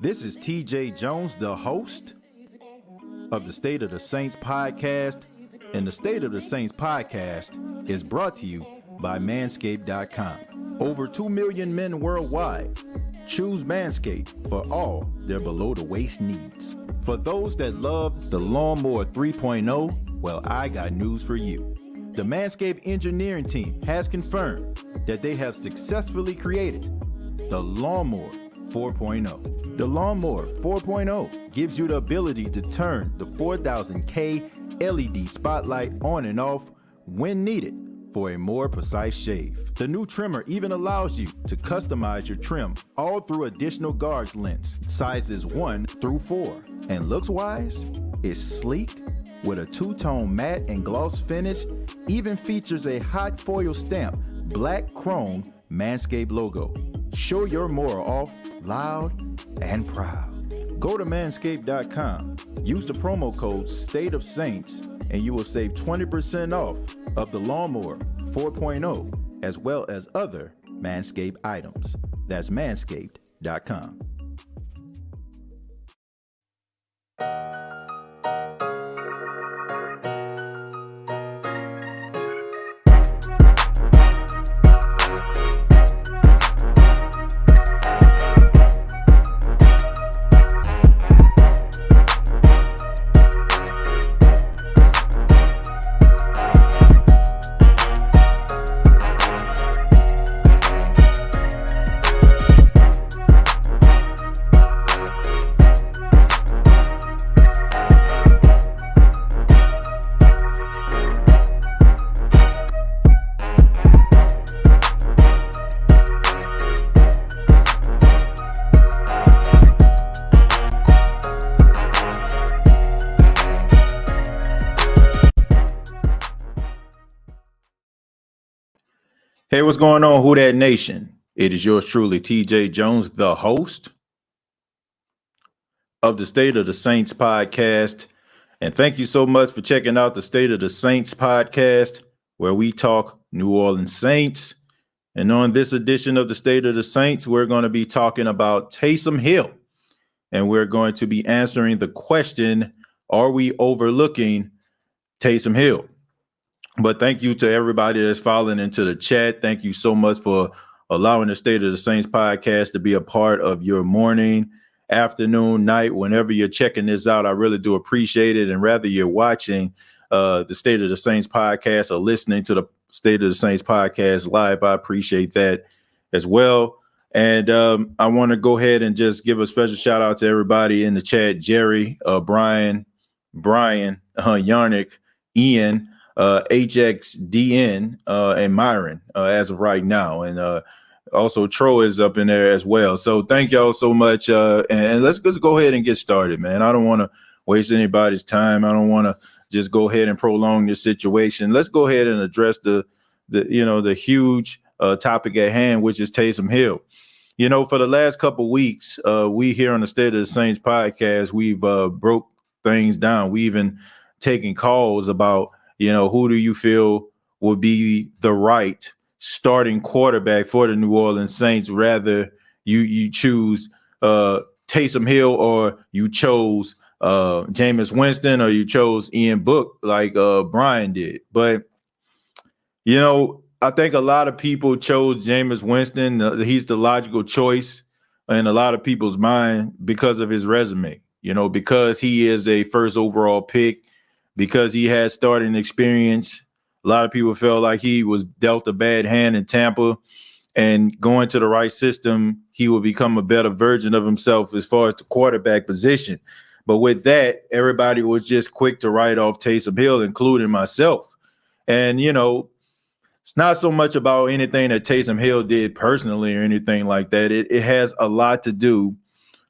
This is TJ Jones, the host of the State of the Saints podcast. And the State of the Saints podcast is brought to you by Manscaped.com. Over 2 million men worldwide choose Manscaped for all their below-the-waist needs. For those that love the Lawnmower 3.0, well, I got news for you. The Manscaped engineering team has confirmed that they have successfully created the Lawnmower 4.0. The Lawnmower 4.0 gives you the ability to turn the 4000K LED spotlight on and off when needed for a more precise shave. The new trimmer even allows you to customize your trim all through additional guards lengths, sizes 1 through 4. And looks-wise, it's sleek with a two-tone matte and gloss finish, even features a hot foil stamp, black chrome Manscaped logo. Show your more off loud and proud. Go to manscaped.com, use the promo code StateOfSaints, and you will save 20% off of the Lawnmower 4.0 as well as other Manscaped items. That's manscaped.com. Hey, what's going on, Who Dat Nation? It is yours truly, TJ Jones, the host of the State of the Saints podcast. And thank you so much for checking out the State of the Saints podcast, where we talk New Orleans Saints. And on this edition of the State of the Saints, we're going to be talking about Taysom Hill. And we're going to be answering the question, are we overlooking Taysom Hill? But thank you to everybody that's falling into the chat. Thank you so much for allowing the State of the Saints podcast to be a part of your morning, afternoon, night, whenever you're checking this out. I really do appreciate it. And whether you're watching the State of the Saints podcast or listening to the State of the Saints podcast live, I appreciate that as well. And I want to go ahead and just give a special shout out to everybody in the chat: Jerry, Brian, Yarnick, Ian, HXDN, and Myron as of right now. And also Troy is up in there as well. So thank y'all so much. And let's go ahead and get started, man. I don't want to waste anybody's time. I don't want to just go ahead and prolong this situation. Let's go ahead and address the huge topic at hand, which is Taysom Hill. You know, for the last couple of weeks, we here on the State of the Saints podcast, we've broke things down. We even taken calls about, who do you feel would be the right starting quarterback for the New Orleans Saints? Rather you choose Taysom Hill, or you chose Jameis Winston, or you chose Ian Book like Brian did. But, I think a lot of people chose Jameis Winston. He's the logical choice in a lot of people's mind because of his resume, because he is a first overall pick, because he has starting experience. A lot of people felt like he was dealt a bad hand in Tampa, and going to the right system, he will become a better version of himself as far as the quarterback position. But with that, everybody was just quick to write off Taysom Hill, including myself. And, it's not so much about anything that Taysom Hill did personally or anything like that. It has a lot to do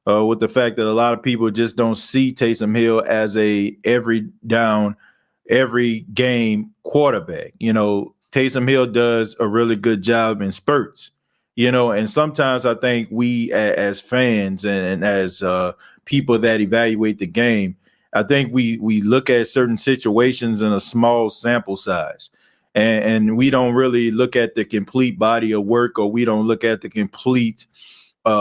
with the fact that a lot of people just don't see Taysom Hill as a every down, every game quarterback. Taysom Hill does a really good job in spurts, and sometimes I think we as fans and as people that evaluate the game, I think we look at certain situations in a small sample size. And we don't really look at the complete body of work, or we don't look at the complete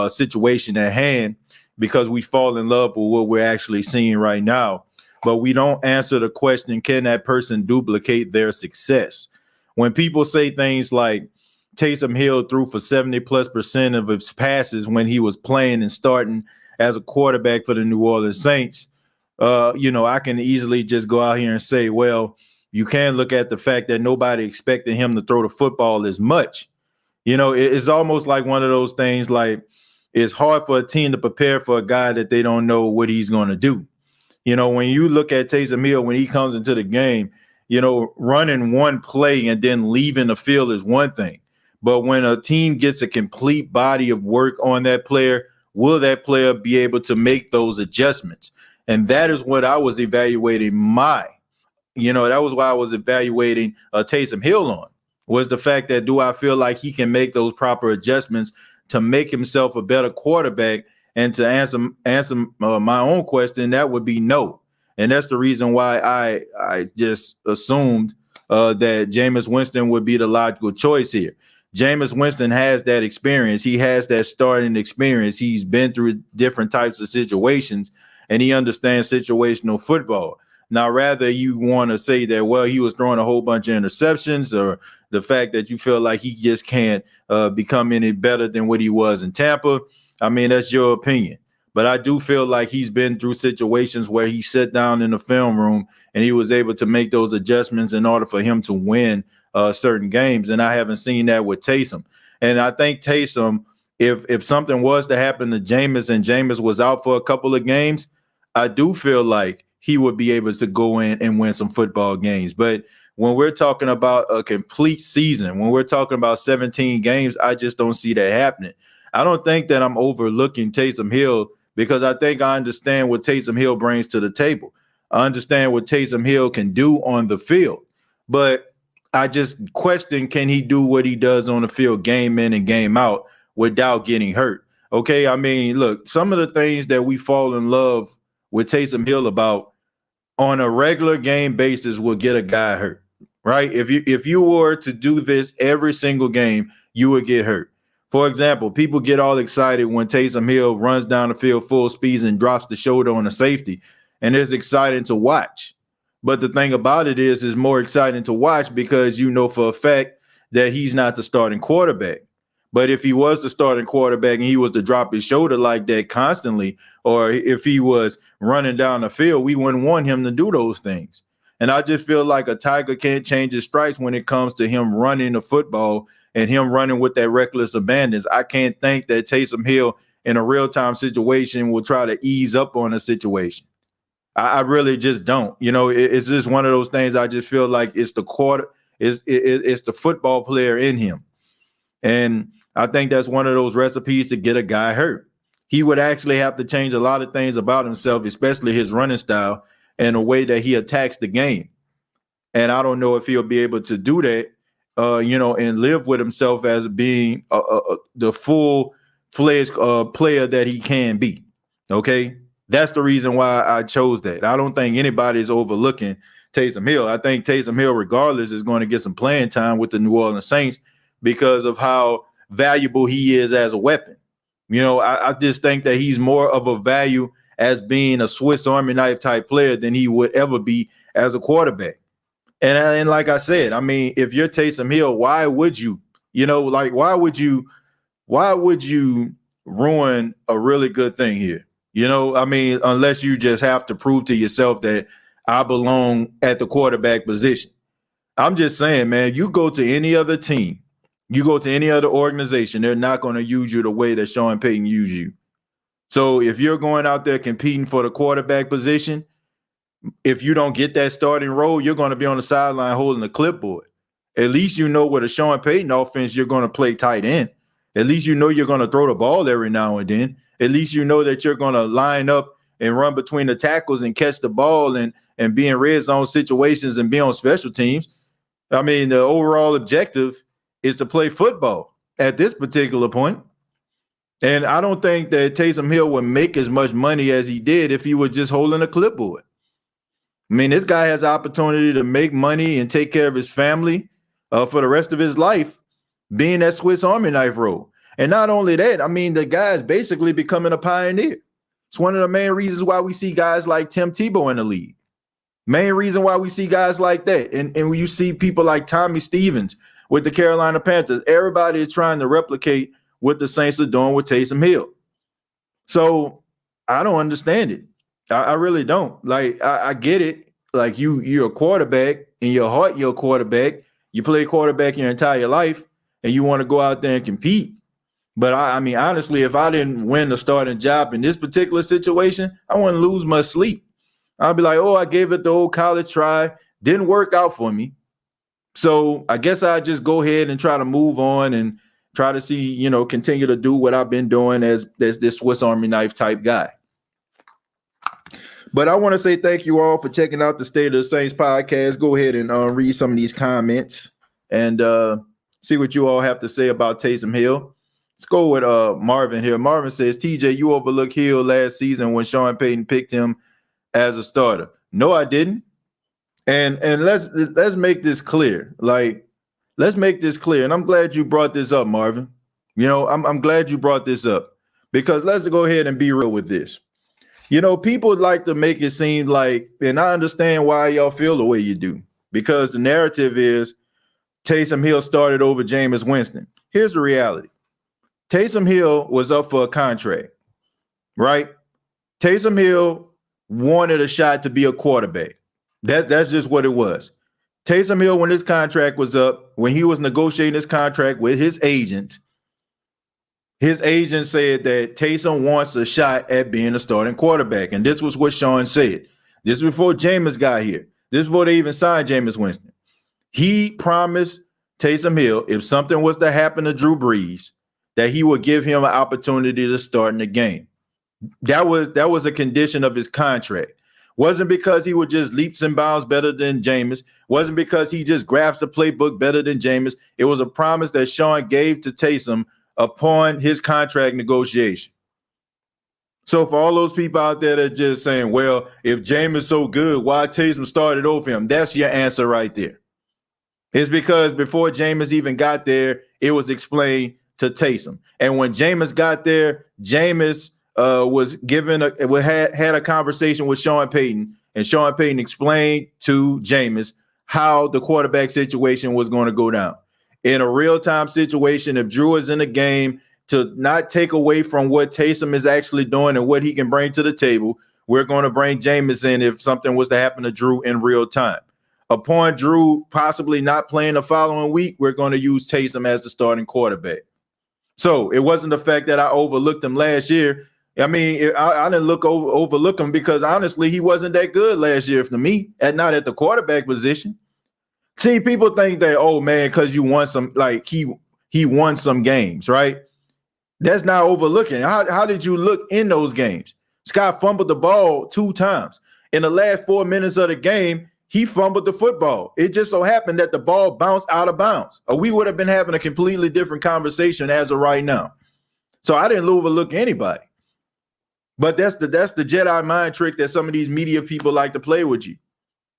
situation at hand. because we fall in love with what we're actually seeing right now. But we don't answer the question, can that person duplicate their success? When people say things like Taysom Hill threw for 70+% of his passes when he was playing and starting as a quarterback for the New Orleans Saints, I can easily just go out here and say, well, you can look at the fact that nobody expected him to throw the football as much. It's almost like one of those things like it's hard for a team to prepare for a guy that they don't know what he's going to do. When you look at Taysom Hill, when he comes into the game, running one play and then leaving the field is one thing. But when a team gets a complete body of work on that player, will that player be able to make those adjustments? And that is what I was evaluating that was why I was evaluating Taysom Hill on, was the fact that do I feel like he can make those proper adjustments to make himself a better quarterback? And to answer my own question, that would be no. And that's the reason why I just assumed that Jameis Winston would be the logical choice here. Jameis Winston has that experience. He has that starting experience. He's been through different types of situations, and he understands situational football. Now, rather you want to say that, well, he was throwing a whole bunch of interceptions, or the fact that you feel like he just can't become any better than what he was in Tampa. I mean, that's your opinion. But I do feel like he's been through situations where he sat down in the film room and he was able to make those adjustments in order for him to win certain games. And I haven't seen that with Taysom. And I think Taysom, if something was to happen to Jameis and Jameis was out for a couple of games, I do feel like he would be able to go in and win some football games. But when we're talking about a complete season, when we're talking about 17 games, I just don't see that happening. I don't think that I'm overlooking Taysom Hill, because I think I understand what Taysom Hill brings to the table. I understand what Taysom Hill can do on the field, but I just question, can he do what he does on the field game in and game out without getting hurt? Okay, I mean, look, some of the things that we fall in love with Taysom Hill about on a regular game basis will get a guy hurt, right? If you were to do this every single game, you would get hurt. For example, people get all excited when Taysom Hill runs down the field full speed and drops the shoulder on a safety, and it's exciting to watch. But the thing about it is it's more exciting to watch because you know for a fact that he's not the starting quarterback. But if he was the starting quarterback and he was to drop his shoulder like that constantly, or if he was running down the field, we wouldn't want him to do those things. And I just feel like a Tiger can't change his stripes when it comes to him running the football and him running with that reckless abandon. I can't think that Taysom Hill in a real-time situation will try to ease up on a situation. I really just don't. It's just one of those things. I just feel like it's the football player in him. And I think that's one of those recipes to get a guy hurt. He would actually have to change a lot of things about himself, especially his running style and the way that he attacks the game. And I don't know if he'll be able to do that, and live with himself as being the full-fledged player that he can be. Okay? That's the reason why I chose that. I don't think anybody is overlooking Taysom Hill. I think Taysom Hill, regardless, is going to get some playing time with the New Orleans Saints because of how valuable he is as a weapon. I just think that he's more of a value as being a Swiss Army knife type player than he would ever be as a quarterback. And like I said, I mean, if you're Taysom Hill, why would you ruin a really good thing here? I mean, unless you just have to prove to yourself that I belong at the quarterback position. I'm just saying, man, you go to any other team, you go to any other organization, they're not going to use you the way that Sean Payton used you. So if you're going out there competing for the quarterback position, if you don't get that starting role, you're going to be on the sideline holding the clipboard. At least you know with a Sean Payton offense, you're going to play tight end. At least you know you're going to throw the ball every now and then. At least you know that you're going to line up and run between the tackles and catch the ball and be in red zone situations and be on special teams. I mean, the overall objective is to play football at this particular point. And I don't think that Taysom Hill would make as much money as he did if he was just holding a clipboard. I mean, this guy has the opportunity to make money and take care of his family for the rest of his life, being that Swiss Army knife role. And not only that, I mean, the guy is basically becoming a pioneer. It's one of the main reasons why we see guys like Tim Tebow in the league. Main reason why we see guys like that. And when you see people like Tommy Stevens with the Carolina Panthers, everybody is trying to replicate what the Saints are doing with Taysom Hill. So I don't understand it. I really don't. Like, I get it. Like, you're a quarterback. In your heart, you're a quarterback. You play quarterback your entire life, and you want to go out there and compete. But I mean, honestly, if I didn't win the starting job in this particular situation, I wouldn't lose much sleep. I'd be like, oh, I gave it the old college try. Didn't work out for me. So I guess I'd just go ahead and try to move on and try to see, continue to do what I've been doing as this Swiss Army knife type guy. But I want to say thank you all for checking out the State of the Saints podcast. Go ahead and read some of these comments and see what you all have to say about Taysom Hill. Let's go with Marvin here. Marvin says, TJ, you overlooked Hill last season when Sean Payton picked him as a starter. No, I didn't. And let's make this clear. Like, let's make this clear. And I'm glad you brought this up, Marvin. I'm glad you brought this up because let's go ahead and be real with this. People like to make it seem like, and I understand why y'all feel the way you do, because the narrative is Taysom Hill started over Jameis Winston. Here's the reality. Taysom Hill was up for a contract, right? Taysom Hill wanted a shot to be a quarterback. That's just what it was. Taysom Hill, when his contract was up, when he was negotiating his contract with his agent said that Taysom wants a shot at being a starting quarterback. And this was what Sean said. This was before Jameis got here. This is before they even signed Jameis Winston. He promised Taysom Hill, if something was to happen to Drew Brees, that he would give him an opportunity to start in the game. That was a condition of his contract. Wasn't because he would just leaps and bounds better than Jameis. Wasn't because he just grabs the playbook better than Jameis. It was a promise that Sean gave to Taysom upon his contract negotiation. So for all those people out there that are just saying, well, if Jameis is so good, why Taysom started over him? That's your answer right there. It's because before Jameis even got there, it was explained to Taysom. And when Jameis got there, Jameis was given had a conversation with Sean Payton, and Sean Payton explained to Jameis how the quarterback situation was going to go down. In a real-time situation, if Drew is in the game, to not take away from what Taysom is actually doing and what he can bring to the table, we're going to bring Jameis in if something was to happen to Drew in real time. Upon Drew possibly not playing the following week, we're going to use Taysom as the starting quarterback. So it wasn't the fact that I overlooked him last year. I mean, I didn't overlook him because, honestly, he wasn't that good last year for me, not at the quarterback position. See, people think that, oh, man, because you won some, like he won some games, right? That's not overlooking. How did you look in those games? Scott fumbled the ball 2 times. In the last 4 minutes of the game, he fumbled the football. It just so happened that the ball bounced out of bounds. Or we would have been having a completely different conversation as of right now. So I didn't overlook anybody. But that's the Jedi mind trick that some of these media people like to play with you.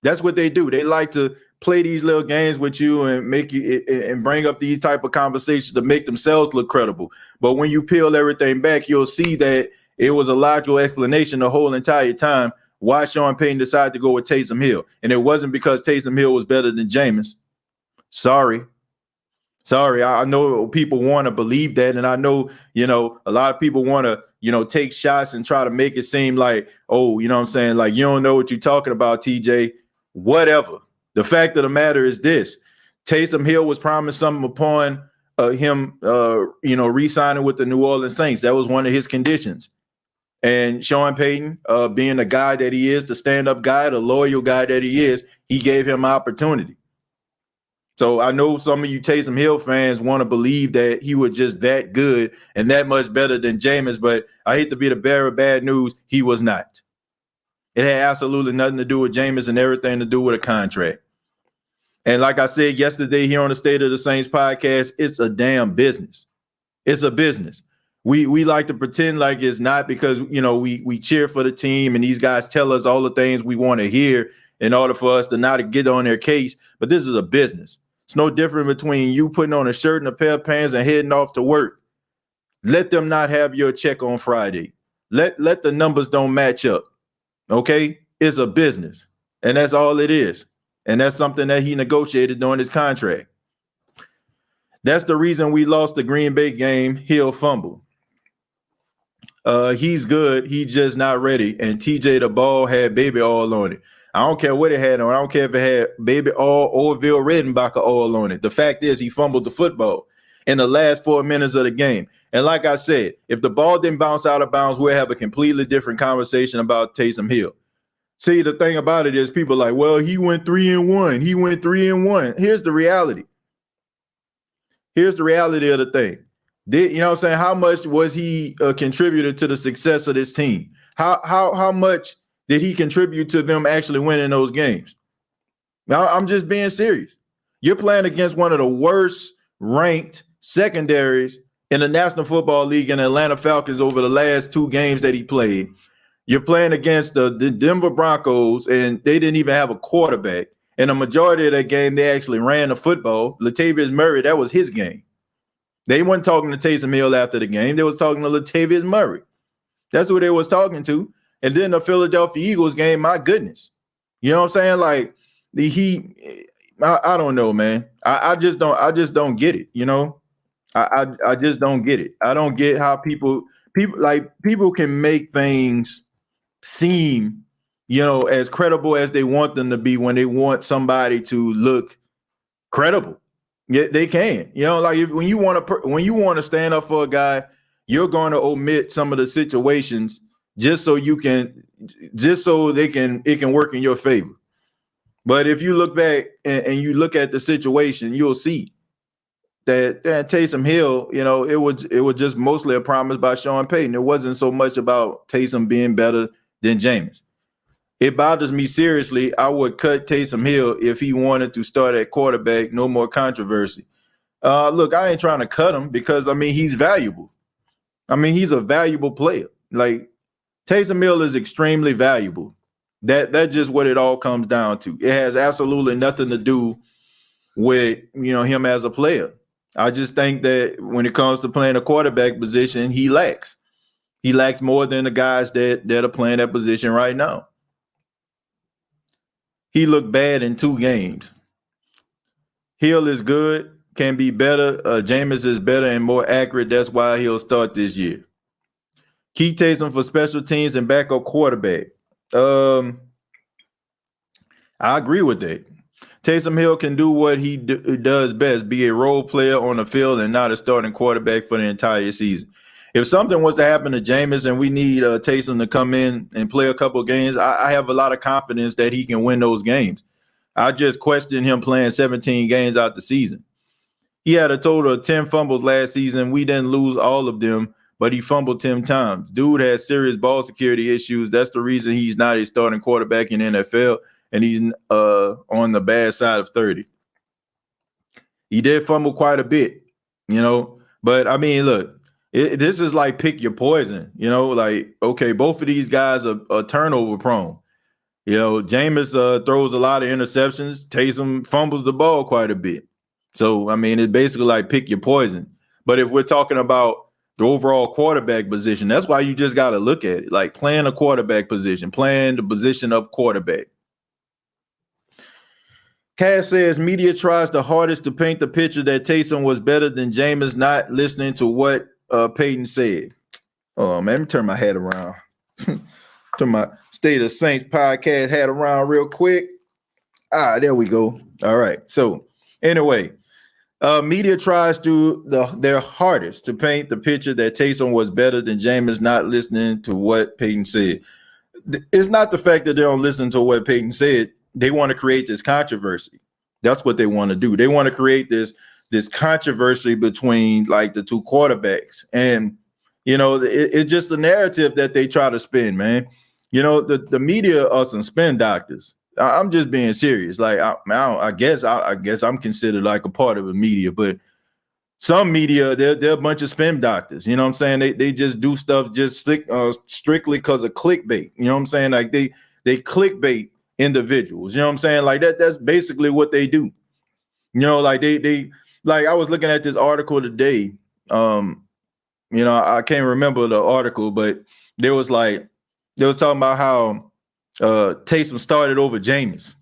That's what they do. They like to play these little games with you and make you and bring up these type of conversations to make themselves look credible. But when you peel everything back, you'll see that it was a logical explanation the whole entire time why Sean Payton decided to go with Taysom Hill. And it wasn't because Taysom Hill was better than Jameis. Sorry. I know people want to believe that. And I know, a lot of people want to, take shots and try to make it seem like, oh, you know what I'm saying? Like, you don't know what you're talking about, TJ. Whatever. The fact of the matter is this. Taysom Hill was promised something upon him, re-signing with the New Orleans Saints. That was one of his conditions. And Sean Payton, being the guy that he is, the stand-up guy, the loyal guy that he is, he gave him an opportunity. So I know some of you Taysom Hill fans want to believe that he was just that good and that much better than Jameis, but I hate to be the bearer of bad news. He was not. It had absolutely nothing to do with Jameis and everything to do with a contract. And like I said yesterday here on the State of the Saints podcast, it's a damn business. It's a business. We like to pretend like it's not because, we cheer for the team and these guys tell us all the things we want to hear in order for us to not get on their case. But this is a business. It's no different between you putting on a shirt and a pair of pants and heading off to work. Let them not have your check on Friday. Let the numbers don't match up. Okay? It's a business. And that's all it is. And that's something that he negotiated during his contract. That's the reason we lost the Green Bay game. Hill fumbled. He's good. He's just not ready. And TJ, the ball had baby oil on it. I don't care what it had on. I don't care if it had baby oil, Orville Redenbacher oil on it. The fact is he fumbled the football in the last 4 minutes of the game. And like I said, if the ball didn't bounce out of bounds, we'll have a completely different conversation about Taysom Hill. See, the thing about it is people are like, well, he went 3-1. He went 3-1. Here's the reality. Here's the reality of the thing. You know what I'm saying? How much was he a contributor to the success of this team? How much did he contribute to them actually winning those games? Now, I'm just being serious. You're playing against one of the worst ranked secondaries in the National Football League in Atlanta Falcons over the last 2 games that he played. You're playing against the Denver Broncos, and they didn't even have a quarterback. And the majority of that game, they actually ran the football. Latavius Murray, that was his game. They weren't talking to Taysom Hill after the game. They was talking to Latavius Murray. That's who they was talking to. And then the Philadelphia Eagles game, my goodness. You know what I'm saying? Like, I don't know, man. I just don't get it, you know? I just don't get it. I don't get how people can make things seem, you know, as credible as they want them to be when they want somebody to look credible. Yeah, they can. You know, like when you want to stand up for a guy, you're going to omit some of the situations just so it can work in your favor. But if you look back and you look at the situation, you'll see that Taysom Hill, you know, it was just mostly a promise by Sean Payton. It wasn't so much about Taysom being better than Jameis. It bothers me seriously. I would cut Taysom Hill if he wanted to start at quarterback. No more controversy. Look, I ain't trying to cut him because, I mean, he's valuable. I mean, he's a valuable player. Like, Taysom Hill is extremely valuable. That's just what it all comes down to. It has absolutely nothing to do with, you know, him as a player. I just think that when it comes to playing a quarterback position, he lacks. He lacks more than the guys that are playing that position right now. He looked bad in 2 games. Hill is good, can be better. Jameis is better and more accurate. That's why he'll start this year. Keep Taysom for special teams and backup quarterback. I agree with that. Taysom Hill can do what he does best, be a role player on the field and not a starting quarterback for the entire season. If something was to happen to Jameis and we need Taysom to come in and play a couple of games, I have a lot of confidence that he can win those games. I just question him playing 17 games out the season. He had a total of 10 fumbles last season. We didn't lose all of them, but he fumbled 10 times. Dude has serious ball security issues. That's the reason he's not a starting quarterback in the NFL, and he's on the bad side of 30. He did fumble quite a bit, you know, but I mean, look. This is like pick your poison, you know, like, okay, both of these guys are turnover prone. You know, Jameis throws a lot of interceptions. Taysom fumbles the ball quite a bit. So, I mean, it's basically like pick your poison. But if we're talking about the overall quarterback position, that's why you just got to look at it, like playing a quarterback position, playing the position of quarterback. Cass says media tries the hardest to paint the picture that Taysom was better than Jameis, not listening to what Peyton said. Oh man, let me turn my hat around. Turn my State of Saints podcast hat around real quick. There we go. All right. So anyway, media tries their hardest to paint the picture that Taysom was better than Jameis, not listening to what Peyton said. It's not the fact that they don't listen to what Peyton said. They want to create this controversy. That's what they want to do. They want to create this controversy between like the 2 quarterbacks. And, you know, it's just the narrative that they try to spin, man. You know, the media are some spin doctors. I'm just being serious. Like, I guess I'm considered like a part of the media, but some media, they're a bunch of spin doctors. You know what I'm saying? They just do stuff just strictly because of clickbait. You know what I'm saying? Like they clickbait individuals. You know what I'm saying? Like that's basically what they do. You know, like they like I was looking at this article today. You know, I can't remember the article, but They was talking about how Taysom started over Jameis,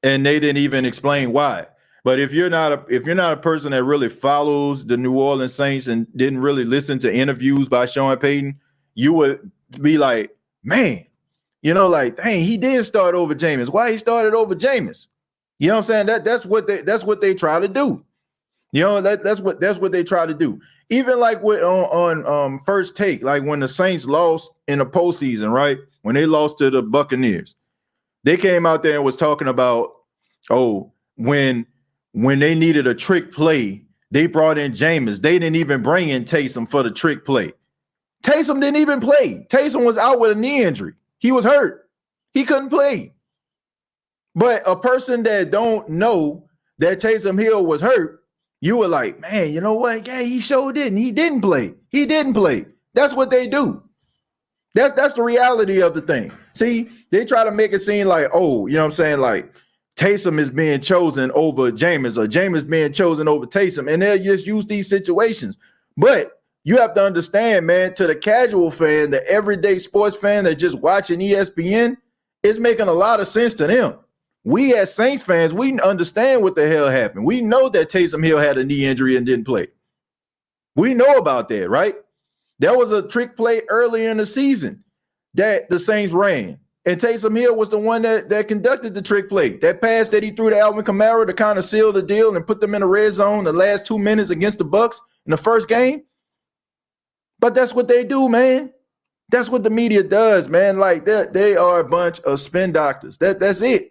and they didn't even explain why. But if you're not a person that really follows the New Orleans Saints and didn't really listen to interviews by Sean Payton, you would be like, man, like, dang, he did start over Jameis. Why he started over Jameis? You know what I'm saying? That's what they try to do. That's what they try to do. Even like with on First Take, like when the Saints lost in the postseason, right? When they lost to the Buccaneers, they came out there and was talking about, when they needed a trick play, they brought in Jameis. They didn't even bring in Taysom for the trick play. Taysom didn't even play. Taysom was out with a knee injury. He was hurt. He couldn't play. But a person that don't know that Taysom Hill was hurt, you were like, man, you know what? Yeah, he sure didn't. He didn't play. He didn't play. That's what they do. That's the reality of the thing. See, they try to make it seem like, you know what I'm saying? Like Taysom is being chosen over Jameis, or Jameis being chosen over Taysom. And they'll just use these situations. But you have to understand, man, to the casual fan, the everyday sports fan that just watching ESPN, it's making a lot of sense to them. We as Saints fans, we understand what the hell happened. We know that Taysom Hill had a knee injury and didn't play. We know about that, right? There was a trick play early in the season that the Saints ran, and Taysom Hill was the one that conducted the trick play. That pass that he threw to Alvin Kamara to kind of seal the deal and put them in the red zone the last 2 minutes against the Bucks in the first game. But that's what they do, man. That's what the media does, man. Like they are a bunch of spin doctors. That's it.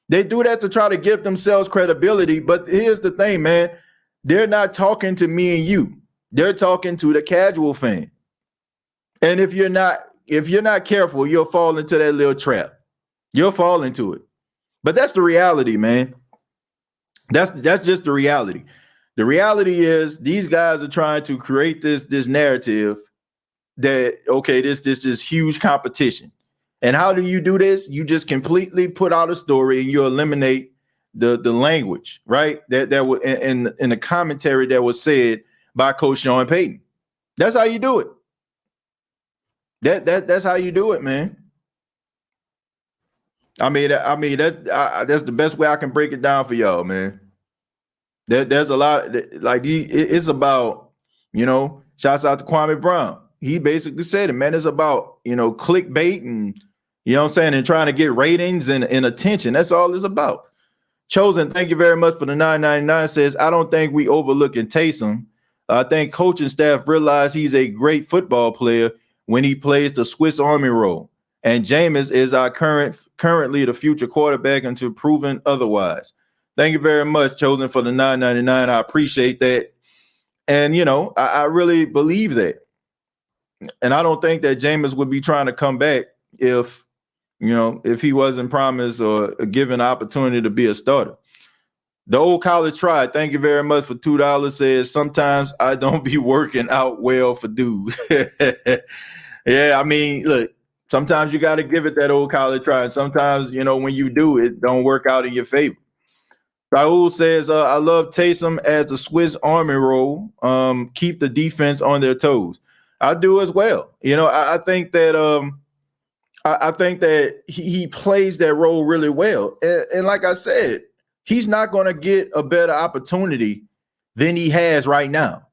They do that to try to give themselves credibility. But here's the thing, man. They're not talking to me and you. They're talking to the casual fan. And if you're not careful, you'll fall into that little trap. You'll fall into it. But that's the reality, man. That's just the reality. The reality is these guys are trying to create this narrative that, okay, this huge competition. And how do you do this? You just completely put out a story and you eliminate the language, right? That was in the commentary that was said by Coach Sean Payton. That's how you do it. That's how you do it, man. I mean that's the best way I can break it down for y'all, man. There's a lot like it's about, shouts out to Kwame Brown. He basically said it, man. It's about, clickbait and, you know what I'm saying, and trying to get ratings and attention. That's all it's about. Chosen, thank you very much for the $9.99. Says, I don't think we overlooking Taysom. I think coaching staff realize he's a great football player when he plays the Swiss Army role. And Jameis is our currently the future quarterback until proven otherwise. Thank you very much, Chosen, for the $9.99. I appreciate that. And, I really believe that. And I don't think that Jameis would be trying to come back if he wasn't promised or given the opportunity to be a starter. The old college tried. Thank you very much for $2. Says, sometimes I don't be working out well for dudes. Yeah, I mean, look, sometimes you got to give it that old college try. And sometimes, when you do, it don't work out in your favor. Raul says, I love Taysom as the Swiss Army role. Keep the defense on their toes. I do as well. I think that I think that he plays that role really well. And like I said, he's not going to get a better opportunity than he has right now.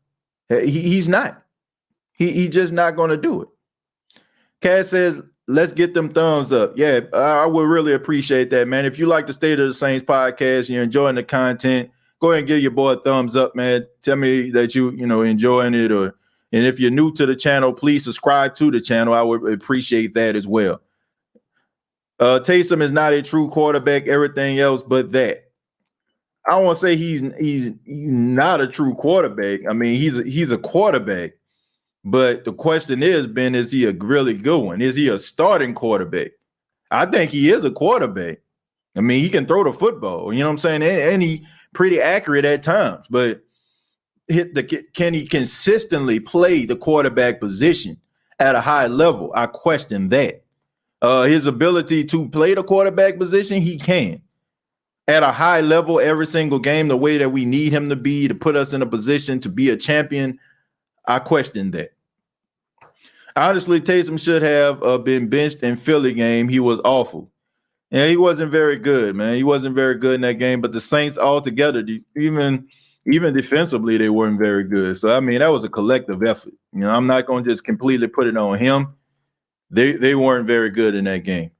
He's not. He's just not going to do it. Cass says, let's get them thumbs up. Yeah, I would really appreciate that, man. If you like the State of the Saints podcast, you're enjoying the content, go ahead and give your boy a thumbs up, man. Tell me that you enjoying it, and if you're new to the channel, please subscribe to the channel. I would appreciate that as well. Taysom is not a true quarterback, everything else but that. I won't say he's not a true quarterback. I mean, he's a quarterback. But the question is, Ben, is he a really good one? Is he a starting quarterback? I think he is a quarterback. I mean, he can throw the football, you know what I'm saying? And he pretty accurate at times. But can he consistently play the quarterback position at a high level? I question that. His ability to play the quarterback position, he can. At a high level every single game, the way that we need him to be to put us in a position to be a champion, I question that. Honestly, Taysom should have been benched in Philly game. He was awful. Yeah, he wasn't very good, man. He wasn't very good in that game. But the Saints altogether, even defensively, they weren't very good. So I mean, that was a collective effort. I'm not going to just completely put it on him. They weren't very good in that game.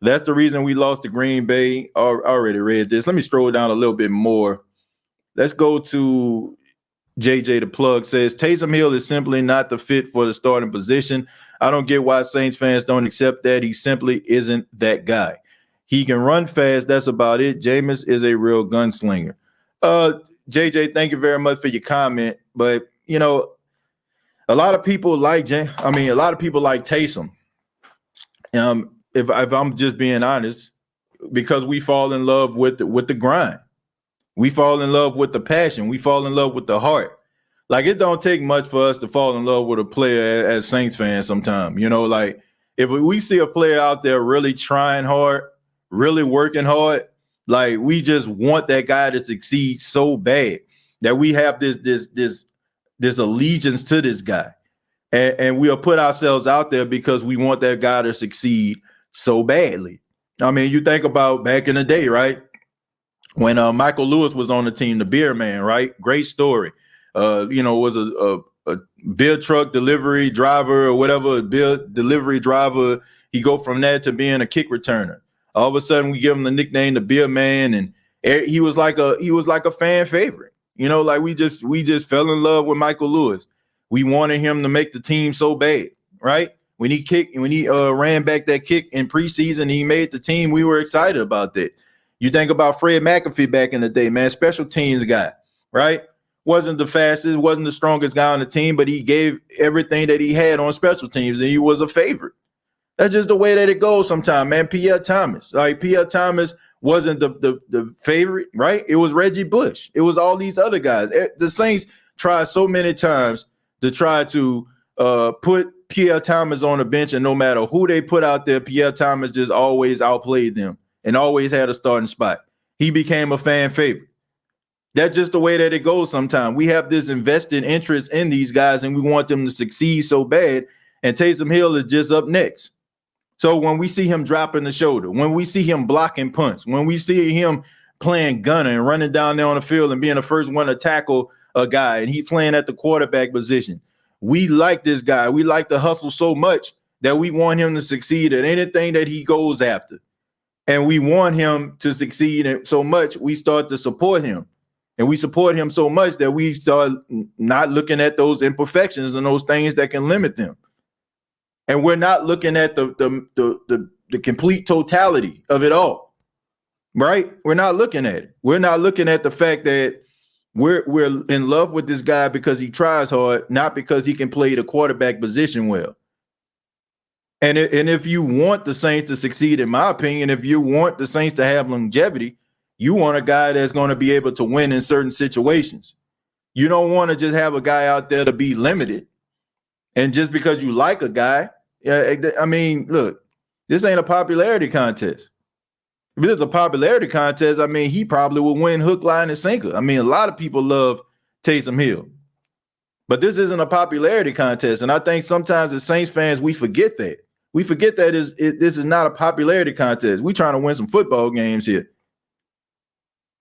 That's the reason we lost to Green Bay. I already read this. Let me scroll down a little bit more. Let's go to JJ the Plug says Taysom Hill is simply not the fit for the starting position. I don't get why Saints fans don't accept that. He simply isn't that guy. He can run fast. That's about it. Jameis is a real gunslinger. JJ, thank you very much for your comment. But a lot of people like Taysom. If I'm just being honest, because we fall in love with the grind. We fall in love with the passion. We fall in love with the heart. Like, it don't take much for us to fall in love with a player as Saints fans sometimes. Like, if we see a player out there really trying hard, really working hard, like, we just want that guy to succeed so bad that we have this allegiance to this guy. And we'll put ourselves out there because we want that guy to succeed so badly. I mean, you think about back in the day, right? When Michael Lewis was on the team, the beer man, right? Great story. Was a beer truck delivery driver or whatever, a beer delivery driver. He go from that to being a kick returner. All of a sudden, we give him the nickname, the beer man, and he was like a fan favorite. Like we just fell in love with Michael Lewis. We wanted him to make the team so bad, right? When he ran back that kick in preseason, he made the team. We were excited about that. You think about Fred McAfee back in the day, man, special teams guy, right? Wasn't the fastest, wasn't the strongest guy on the team, but he gave everything that he had on special teams, and he was a favorite. That's just the way that it goes sometimes, man. Pierre Thomas wasn't the favorite, right? It was Reggie Bush. It was all these other guys. The Saints tried so many times to try to put Pierre Thomas on the bench, and no matter who they put out there, Pierre Thomas just always outplayed them and always had a starting spot. He became a fan favorite. That's just the way that it goes sometimes. We have this invested interest in these guys, and we want them to succeed so bad, and Taysom Hill is just up next. So when we see him dropping the shoulder, when we see him blocking punts, when we see him playing gunner and running down there on the field and being the first one to tackle a guy, and he playing at the quarterback position, we like this guy. We like the hustle so much that we want him to succeed at anything that he goes after. And we want him to succeed so much, we start to support him. And we support him so much that we start not looking at those imperfections and those things that can limit them. And we're not looking at the complete totality of it all, right? We're not looking at it. We're not looking at the fact that we're in love with this guy because he tries hard, not because he can play the quarterback position well. And if you want the Saints to succeed, in my opinion, if you want the Saints to have longevity, you want a guy that's going to be able to win in certain situations. You don't want to just have a guy out there to be limited. And just because you like a guy, I mean, look, this ain't a popularity contest. If it's a popularity contest, I mean, he probably will win hook, line, and sinker. I mean, a lot of people love Taysom Hill. But this isn't a popularity contest. And I think sometimes as Saints fans, we forget that. We forget that this is not a popularity contest. We're trying to win some football games here.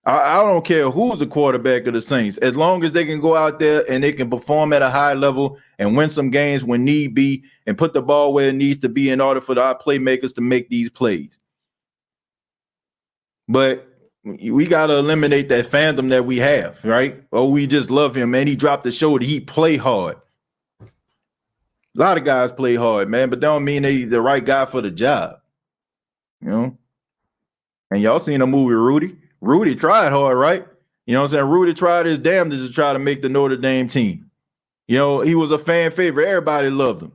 I don't care who's the quarterback of the Saints. As long as they can go out there and they can perform at a high level and win some games when need be and put the ball where it needs to be in order for our playmakers to make these plays. But we got to eliminate that fandom that we have, right? Oh, we just love him, man. He dropped the shoulder. He play hard. A lot of guys play hard, man, but don't mean they the right guy for the job, And y'all seen the movie Rudy? Rudy tried hard, right? You know what I'm saying? Rudy tried his damnedest to try to make the Notre Dame team. He was a fan favorite. Everybody loved him.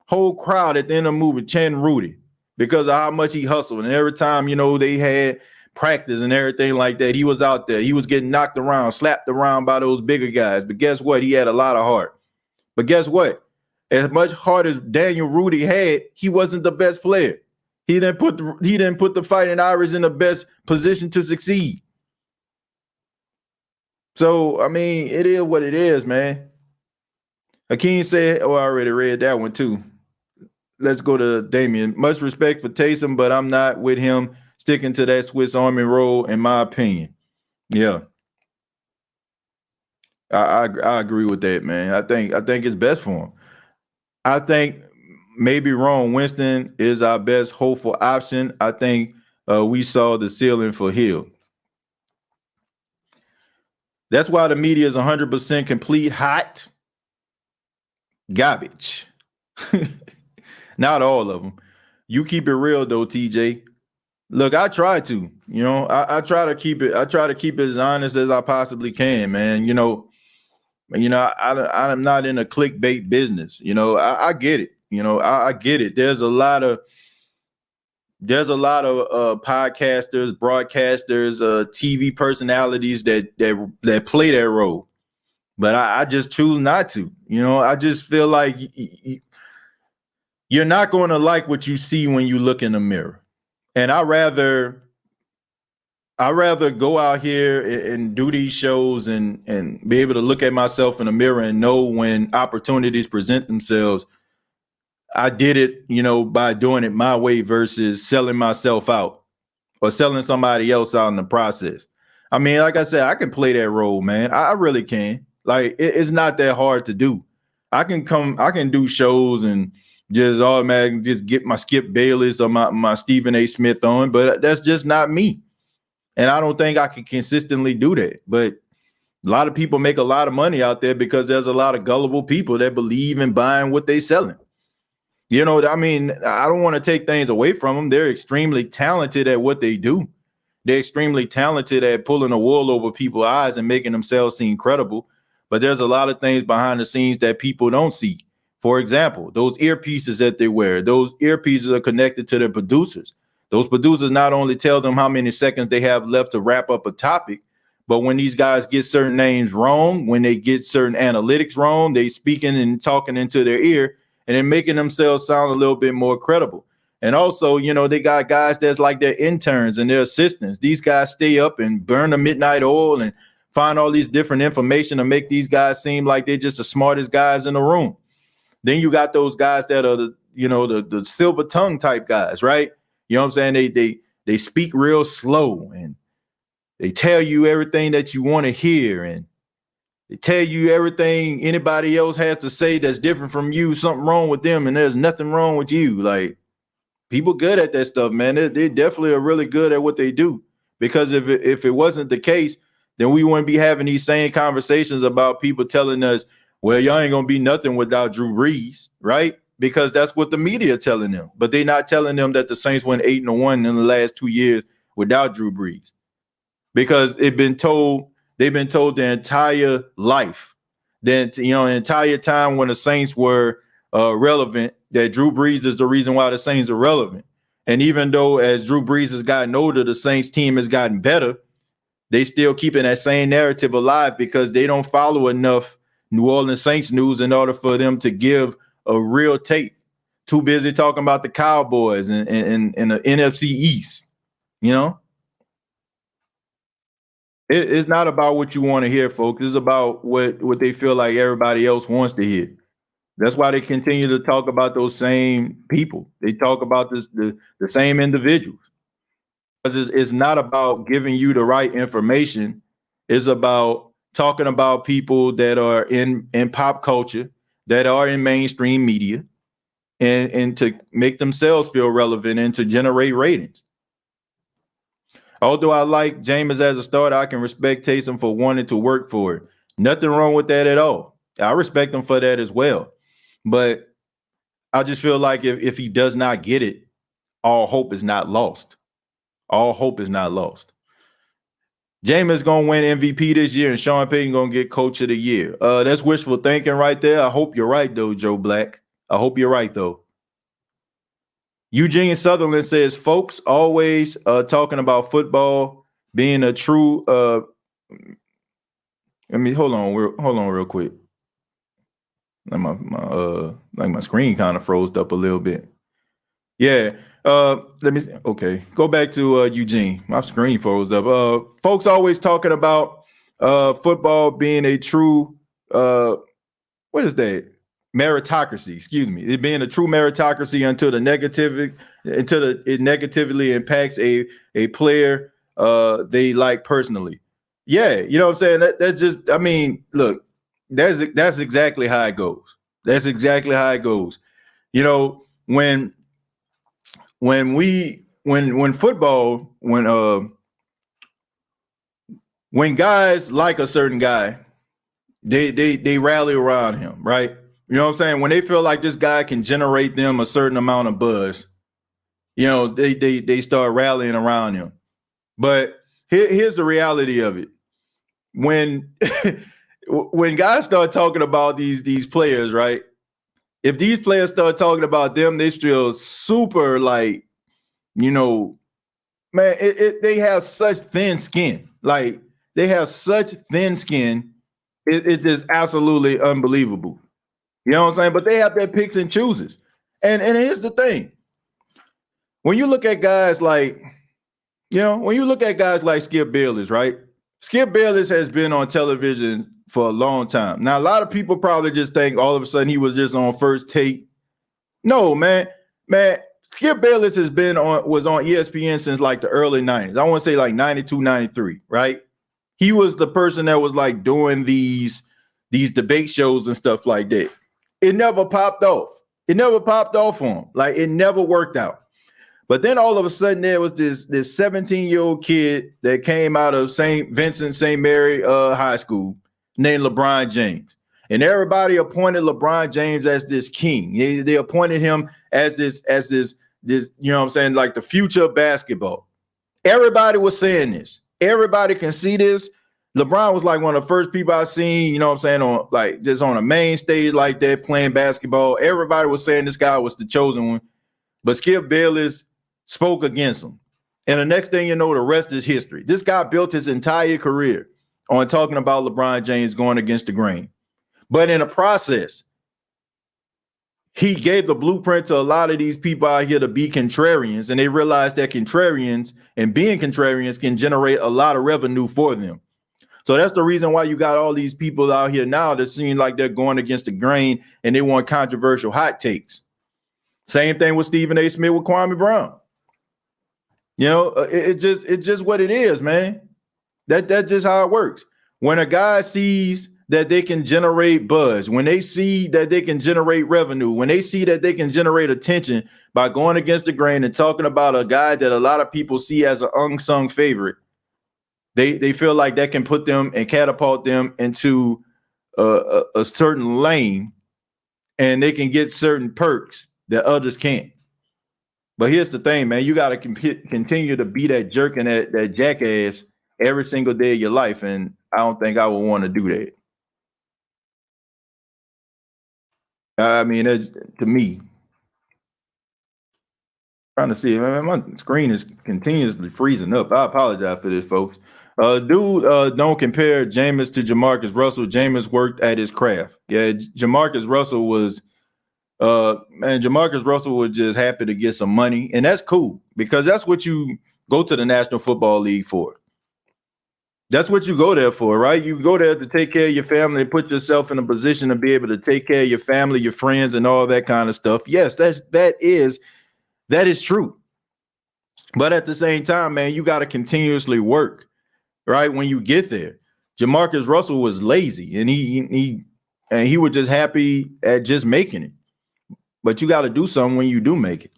Whole crowd at the end of the movie chanting Rudy because of how much he hustled. And every time, they had practice and everything like that, he was out there. He was getting knocked around, slapped around by those bigger guys. But guess what? He had a lot of heart. But guess what? As much heart as Daniel Rudy had, he wasn't the best player. He didn't put the Fighting Irish in the best position to succeed. So, I mean, it is what it is, man. Hakeem said, I already read that one too. let's go to Damian. Much respect for Taysom, but I'm not with him sticking to that Swiss Army roll, in my opinion. Yeah, I agree with that, man. I think it's best for him. I think maybe wrong. Winston is our best hopeful option. I think we saw the ceiling for Hill. That's why the media is 100% complete hot garbage. Not all of them. You keep it real though, TJ. Look, I try to. I try to keep it. I try to keep it as honest as I possibly can, man. I'm not in a clickbait business. I get it. I get it. There's a lot of podcasters, broadcasters, TV personalities that play that role, but I just choose not to. I just feel like you're not going to like what you see when you look in the mirror, and I rather go out here and do these shows and be able to look at myself in the mirror and know when opportunities present themselves. I did it, by doing it my way versus selling myself out or selling somebody else out in the process. I mean, like I said, I can play that role, man. I really can. Like, it's not that hard to do. I can do shows and just automatically just get my Skip Bayless or my Stephen A. Smith on, but that's just not me. And I don't think I can consistently do that. But a lot of people make a lot of money out there because there's a lot of gullible people that believe in buying what they're selling. I don't want to take things away from them. They're extremely talented at what they do. They're extremely talented at pulling the wool over people's eyes and making themselves seem credible. But there's a lot of things behind the scenes that people don't see. For example, those earpieces that they wear, those earpieces are connected to their producers. Those producers not only tell them how many seconds they have left to wrap up a topic, but when these guys get certain names wrong, when they get certain analytics wrong, they speaking and talking into their ear and then making themselves sound a little bit more credible. And also, they got guys that's like their interns and their assistants. These guys stay up and burn the midnight oil and find all these different information to make these guys seem like they're just the smartest guys in the room. Then you got those guys that are the silver tongue type guys, right? You know what I'm saying? They speak real slow and they tell you everything that you want to hear, and they tell you everything anybody else has to say that's different from you, something wrong with them, and there's nothing wrong with you. Like, people good at that stuff, man. They definitely are really good at what they do. Because if it wasn't the case, then we wouldn't be having these same conversations about people telling us, well, y'all ain't gonna be nothing without Drew Brees, right? Because that's what the media telling them. But they're not telling them that the Saints went 8-1 in the last 2 years without Drew Brees. Because they've been told their entire life, that the entire time when the Saints were relevant, that Drew Brees is the reason why the Saints are relevant. And even though as Drew Brees has gotten older, the Saints team has gotten better, they still keeping that same narrative alive because they don't follow enough New Orleans Saints news in order for them to give a real take. Too busy talking about the Cowboys and the NFC East, It's not about what you want to hear, folks. It's about what they feel like everybody else wants to hear. That's why they continue to talk about those same people. They talk about the same individuals. Because it's not about giving you the right information. It's about talking about people that are in pop culture, that are in mainstream media, and to make themselves feel relevant and to generate ratings. Although I like Jameis as a starter, I can respect Taysom for wanting to work for it. Nothing wrong with that at all. I respect him for that as well. But I just feel like if he does not get it, all hope is not lost. All hope is not lost. Jameis going to win MVP this year, and Sean Payton going to get Coach of the Year. That's wishful thinking right there. I hope you're right, though, Joe Black. I hope you're right, though. Eugene Sutherland says, folks always talking about football being a true. Hold on real quick. Like my screen kind of froze up a little bit. Yeah. Let me. Okay, go back to Eugene. My screen froze up. Folks always talking about football being a true. What is that? meritocracy, excuse me, it being a true meritocracy until it negatively impacts a player they like personally. Yeah, you know what I'm saying? That's just, I mean, look, that's exactly how it goes. That's exactly how it goes. You know, when football, when guys like a certain guy, they rally around him, right? You know what I'm saying? When they feel like this guy can generate them a certain amount of buzz, you know, they start rallying around him. But here's the reality of it. When when guys start talking about these players, right? If these players start talking about them, they feel super like, you know, man, they have such thin skin. Like they have such thin skin. It's just absolutely unbelievable. You know what I'm saying? But they have their picks and chooses. And here's the thing. When you look at guys like, when you look at guys like Skip Bayless, right? Skip Bayless has been on television for a long time. Now, a lot of people probably just think all of a sudden he was just on First Take. No, man. Skip Bayless was on ESPN since like the early 90s. I want to say like 92, 93, right? He was the person that was like doing these debate shows and stuff like that. It never popped off. It never popped off for him. Like it never worked out. But then all of a sudden there was this 17-year-old kid that came out of St. Vincent St. Mary High School named LeBron James. And everybody appointed LeBron James as this king. They appointed him as this, you know what I'm saying, like the future of basketball. Everybody was saying this. Everybody can see this. LeBron was like one of the first people I seen, you know what I'm saying, on like just on a main stage like that playing basketball. Everybody was saying this guy was the chosen one. But Skip Bayless spoke against him. And the next thing you know, the rest is history. This guy built his entire career on talking about LeBron James going against the grain. But in the process, he gave the blueprint to a lot of these people out here to be contrarians, and they realized that contrarians and being contrarians can generate a lot of revenue for them. So that's the reason why you got all these people out here now that seem like they're going against the grain and they want controversial hot takes. Same thing with Stephen A. Smith with Kwame Brown. You know, it's just what it is, man. That's just how it works. When a guy sees that they can generate buzz, when they see that they can generate revenue, when they see that they can generate attention by going against the grain and talking about a guy that a lot of people see as an unsung favorite, they feel like that can put them and catapult them into a certain lane, and they can get certain perks that others can't. But here's the thing, man. You got to continue to be that jerk and that jackass every single day of your life, and I don't think I would want to do that. I mean, to me, trying to see, man, my screen is continuously freezing up. I apologize for this, folks. Don't compare Jameis to Jamarcus Russell. Jameis worked at his craft. Yeah, Jamarcus Russell was just happy to get some money, and that's cool because that's what you go to the National Football League for. That's what you go there for, right? You go there to take care of your family and put yourself in a position to be able to take care of your family, your friends, and all that kind of stuff. Yes, that is true. But at the same time, man, you got to continuously work, right? When you get there, Jamarcus Russell was lazy, and he was just happy at just making it. But you got to do something when you do make it.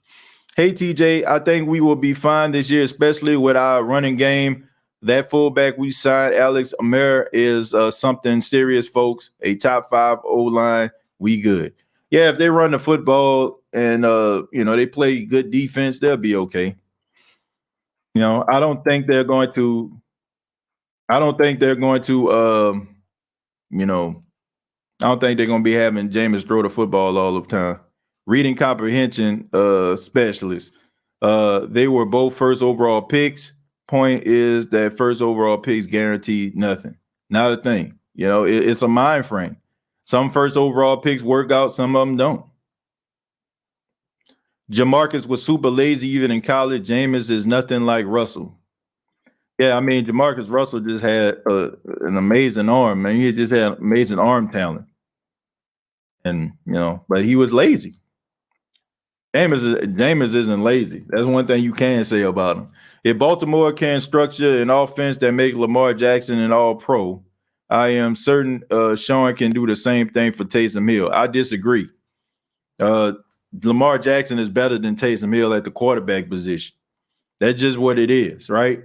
Hey, TJ, I think we will be fine this year, especially with our running game. That fullback we signed, Alex Amir, is something serious, folks. A top 5 O-line, we good. Yeah, if they run the football and they play good defense, they'll be okay. You know, I don't think they're going to be having Jameis throw the football all the time. Reading comprehension specialists. They were both first overall picks. Point is that first overall picks guarantee nothing. Not a thing. You know, it's a mind frame. Some first overall picks work out, some of them don't. Jamarcus was super lazy even in college. Jameis is nothing like Russell. Yeah, I mean, Jamarcus Russell just had an amazing arm, man. He just had amazing arm talent. And but he was lazy. Jameis isn't lazy. That's one thing you can say about him. If Baltimore can structure an offense that makes Lamar Jackson an all-pro, I am certain Sean can do the same thing for Taysom Hill. I disagree. Lamar Jackson is better than Taysom Hill at the quarterback position. That's just what it is, right?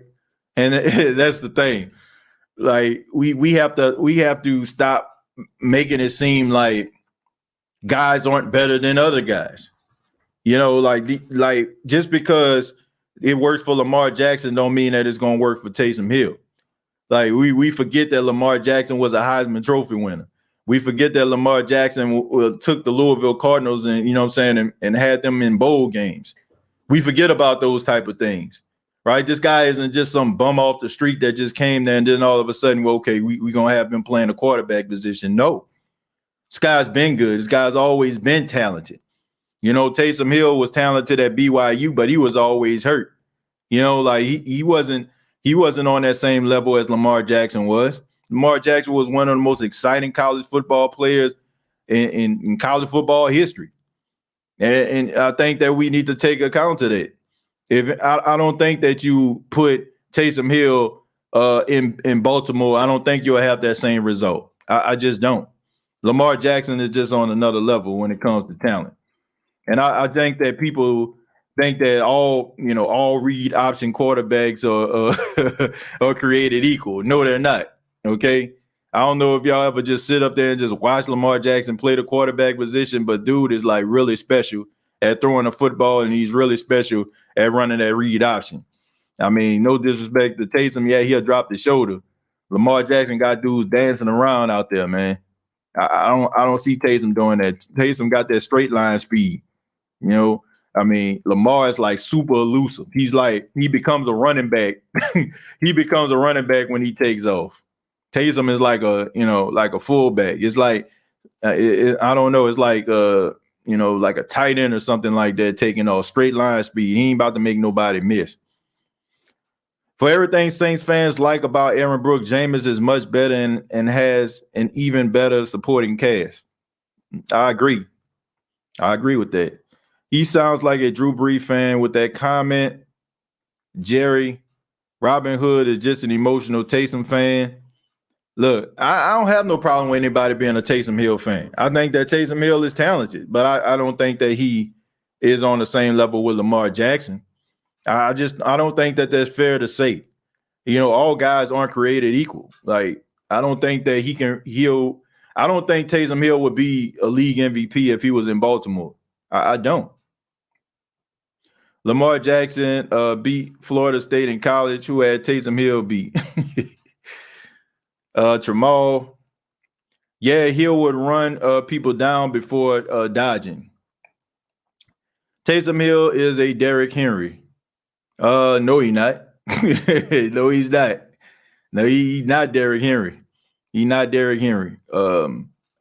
And that's the thing. Like we have to stop making it seem like guys aren't better than other guys. Like just because it works for Lamar Jackson don't mean that it's going to work for Taysom Hill. Like we forget that Lamar Jackson was a Heisman Trophy winner. We forget that Lamar Jackson took the Louisville Cardinals and and had them in bowl games. We forget about those type of things, right? This guy isn't just some bum off the street that just came there and then all of a sudden, we're going to have him playing a quarterback position. No, this guy's been good. This guy's always been talented. Taysom Hill was talented at BYU, but he was always hurt. Like he wasn't on that same level as Lamar Jackson was. Lamar Jackson was one of the most exciting college football players in college football history. And I think that we need to take account of that. I don't think that you put Taysom Hill in Baltimore, I don't think you'll have that same result. I just don't. Lamar Jackson is just on another level when it comes to talent. And I think that people think that all read option quarterbacks are created equal. No, they're not. Okay. I don't know if y'all ever just sit up there and just watch Lamar Jackson play the quarterback position, but dude is like really special at throwing a football, and he's really special at running that read option. I mean, no disrespect to Taysom. Yeah, he'll drop the shoulder. Lamar Jackson got dudes dancing around out there, man. I don't see Taysom doing that. Taysom got that straight line speed. I mean, Lamar is like super elusive. He becomes a running back. He becomes a running back when he takes off. Taysom is like a fullback. It's like I don't know. It's like like a tight end or something like that, taking off straight line speed. He ain't about to make nobody miss. For everything Saints fans like about Aaron Brooks, Jameis is much better and has an even better supporting cast. I agree with that. He sounds like a Drew Brees fan with that comment. Jerry, Robin Hood is just an emotional Taysom fan. Look, I don't have no problem with anybody being a Taysom Hill fan. I think that Taysom Hill is talented, but I don't think that he is on the same level with Lamar Jackson. I don't think that that's fair to say. All guys aren't created equal. Like, I don't think that I don't think Taysom Hill would be a league MVP if he was in Baltimore. I don't. Lamar Jackson beat Florida State in college. Who had Taysom Hill beat? Tramal. Yeah, Hill would run people down before dodging. Taysom Hill is a Derrick Henry. No, he's not. No, he's not. No, he's not Derrick Henry. He's not Derrick Henry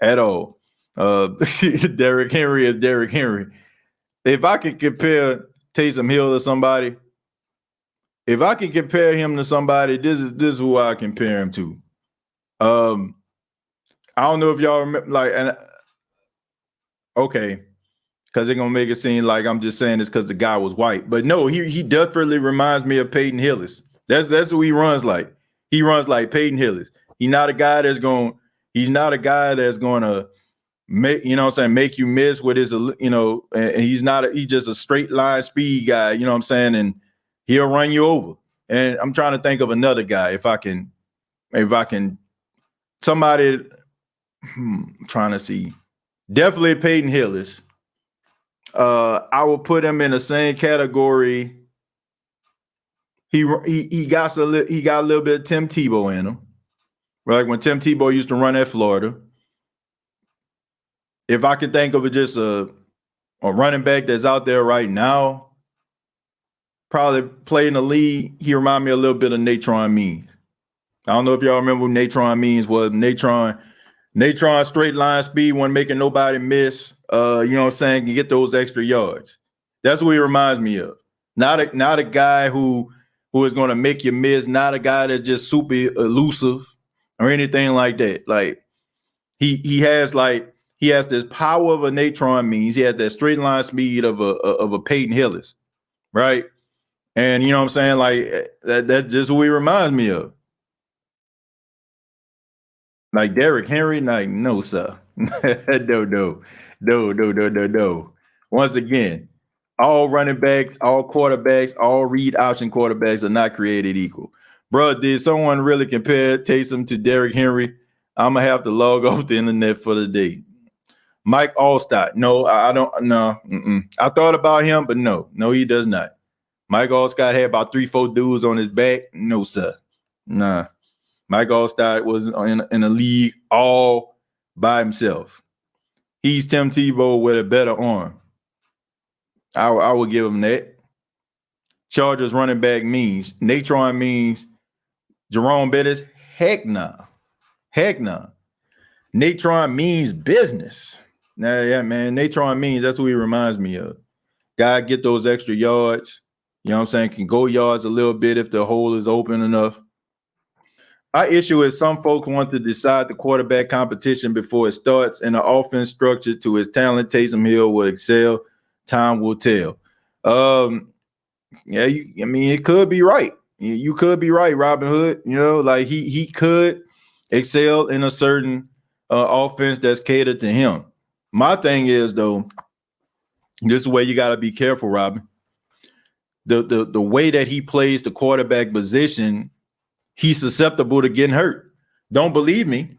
at all. Derrick Henry is Derrick Henry. If I could compare Taysom Hill to somebody, this is who I compare him to. I don't know if y'all remember, okay, because they're gonna make it seem like I'm just saying this because the guy was white, but no, he definitely reminds me of Peyton Hillis. That's who he runs like. He runs like Peyton Hillis. He's not a guy that's gonna make you miss with his, and he's just a straight line speed guy, and he'll run you over. And I'm trying to think of another guy if I can somebody. I'm trying to see. Definitely Peyton Hillis. I will put him in the same category. He got a little bit of Tim Tebow in him, right? When Tim Tebow used to run at Florida. If I could think of just a running back that's out there right now, probably playing the league, he remind me a little bit of Natron Means. I don't know if y'all remember who Natron Means was. Natron straight line speed, wasn't making nobody miss. Can get those extra yards. That's what he reminds me of. Not a guy who is going to make you miss. Not a guy that's just super elusive or anything like that. Like he has like He has this power of a Natron Means. He has that straight line speed of a Peyton Hillis, right? And you know what I'm saying? Like that's just who he reminds me of. Like Derrick Henry, like, no, sir. No. Once again, all running backs, all quarterbacks, all read option quarterbacks are not created equal. Bro, did someone really compare Taysom to Derrick Henry? I'm going to have to log off the internet for the day. Mike Allstott. No, I don't. No. I thought about him, but no, he does not. Mike Allstott had about 3-4 dudes on his back. No, sir. Nah. Mike Allstott was in a league all by himself. He's Tim Tebow with a better arm. I would give him that. Chargers running back Means. Natron Means. Jerome Bettis. Heck nah. Natron Means business. Nah, yeah, man. Natron Means, that's who he reminds me of. Guy get those extra yards. You know what I'm saying? Can go yards a little bit if the hole is open enough. Our issue is some folks want to decide the quarterback competition before it starts, and the offense structured to his talent. Taysom Hill will excel. Time will tell. It could be right. You could be right, Robin Hood. You know, like he could excel in a certain offense that's catered to him. My thing is, though, this is where you got to be careful, Robin. The way that he plays the quarterback position, he's susceptible to getting hurt. Don't believe me?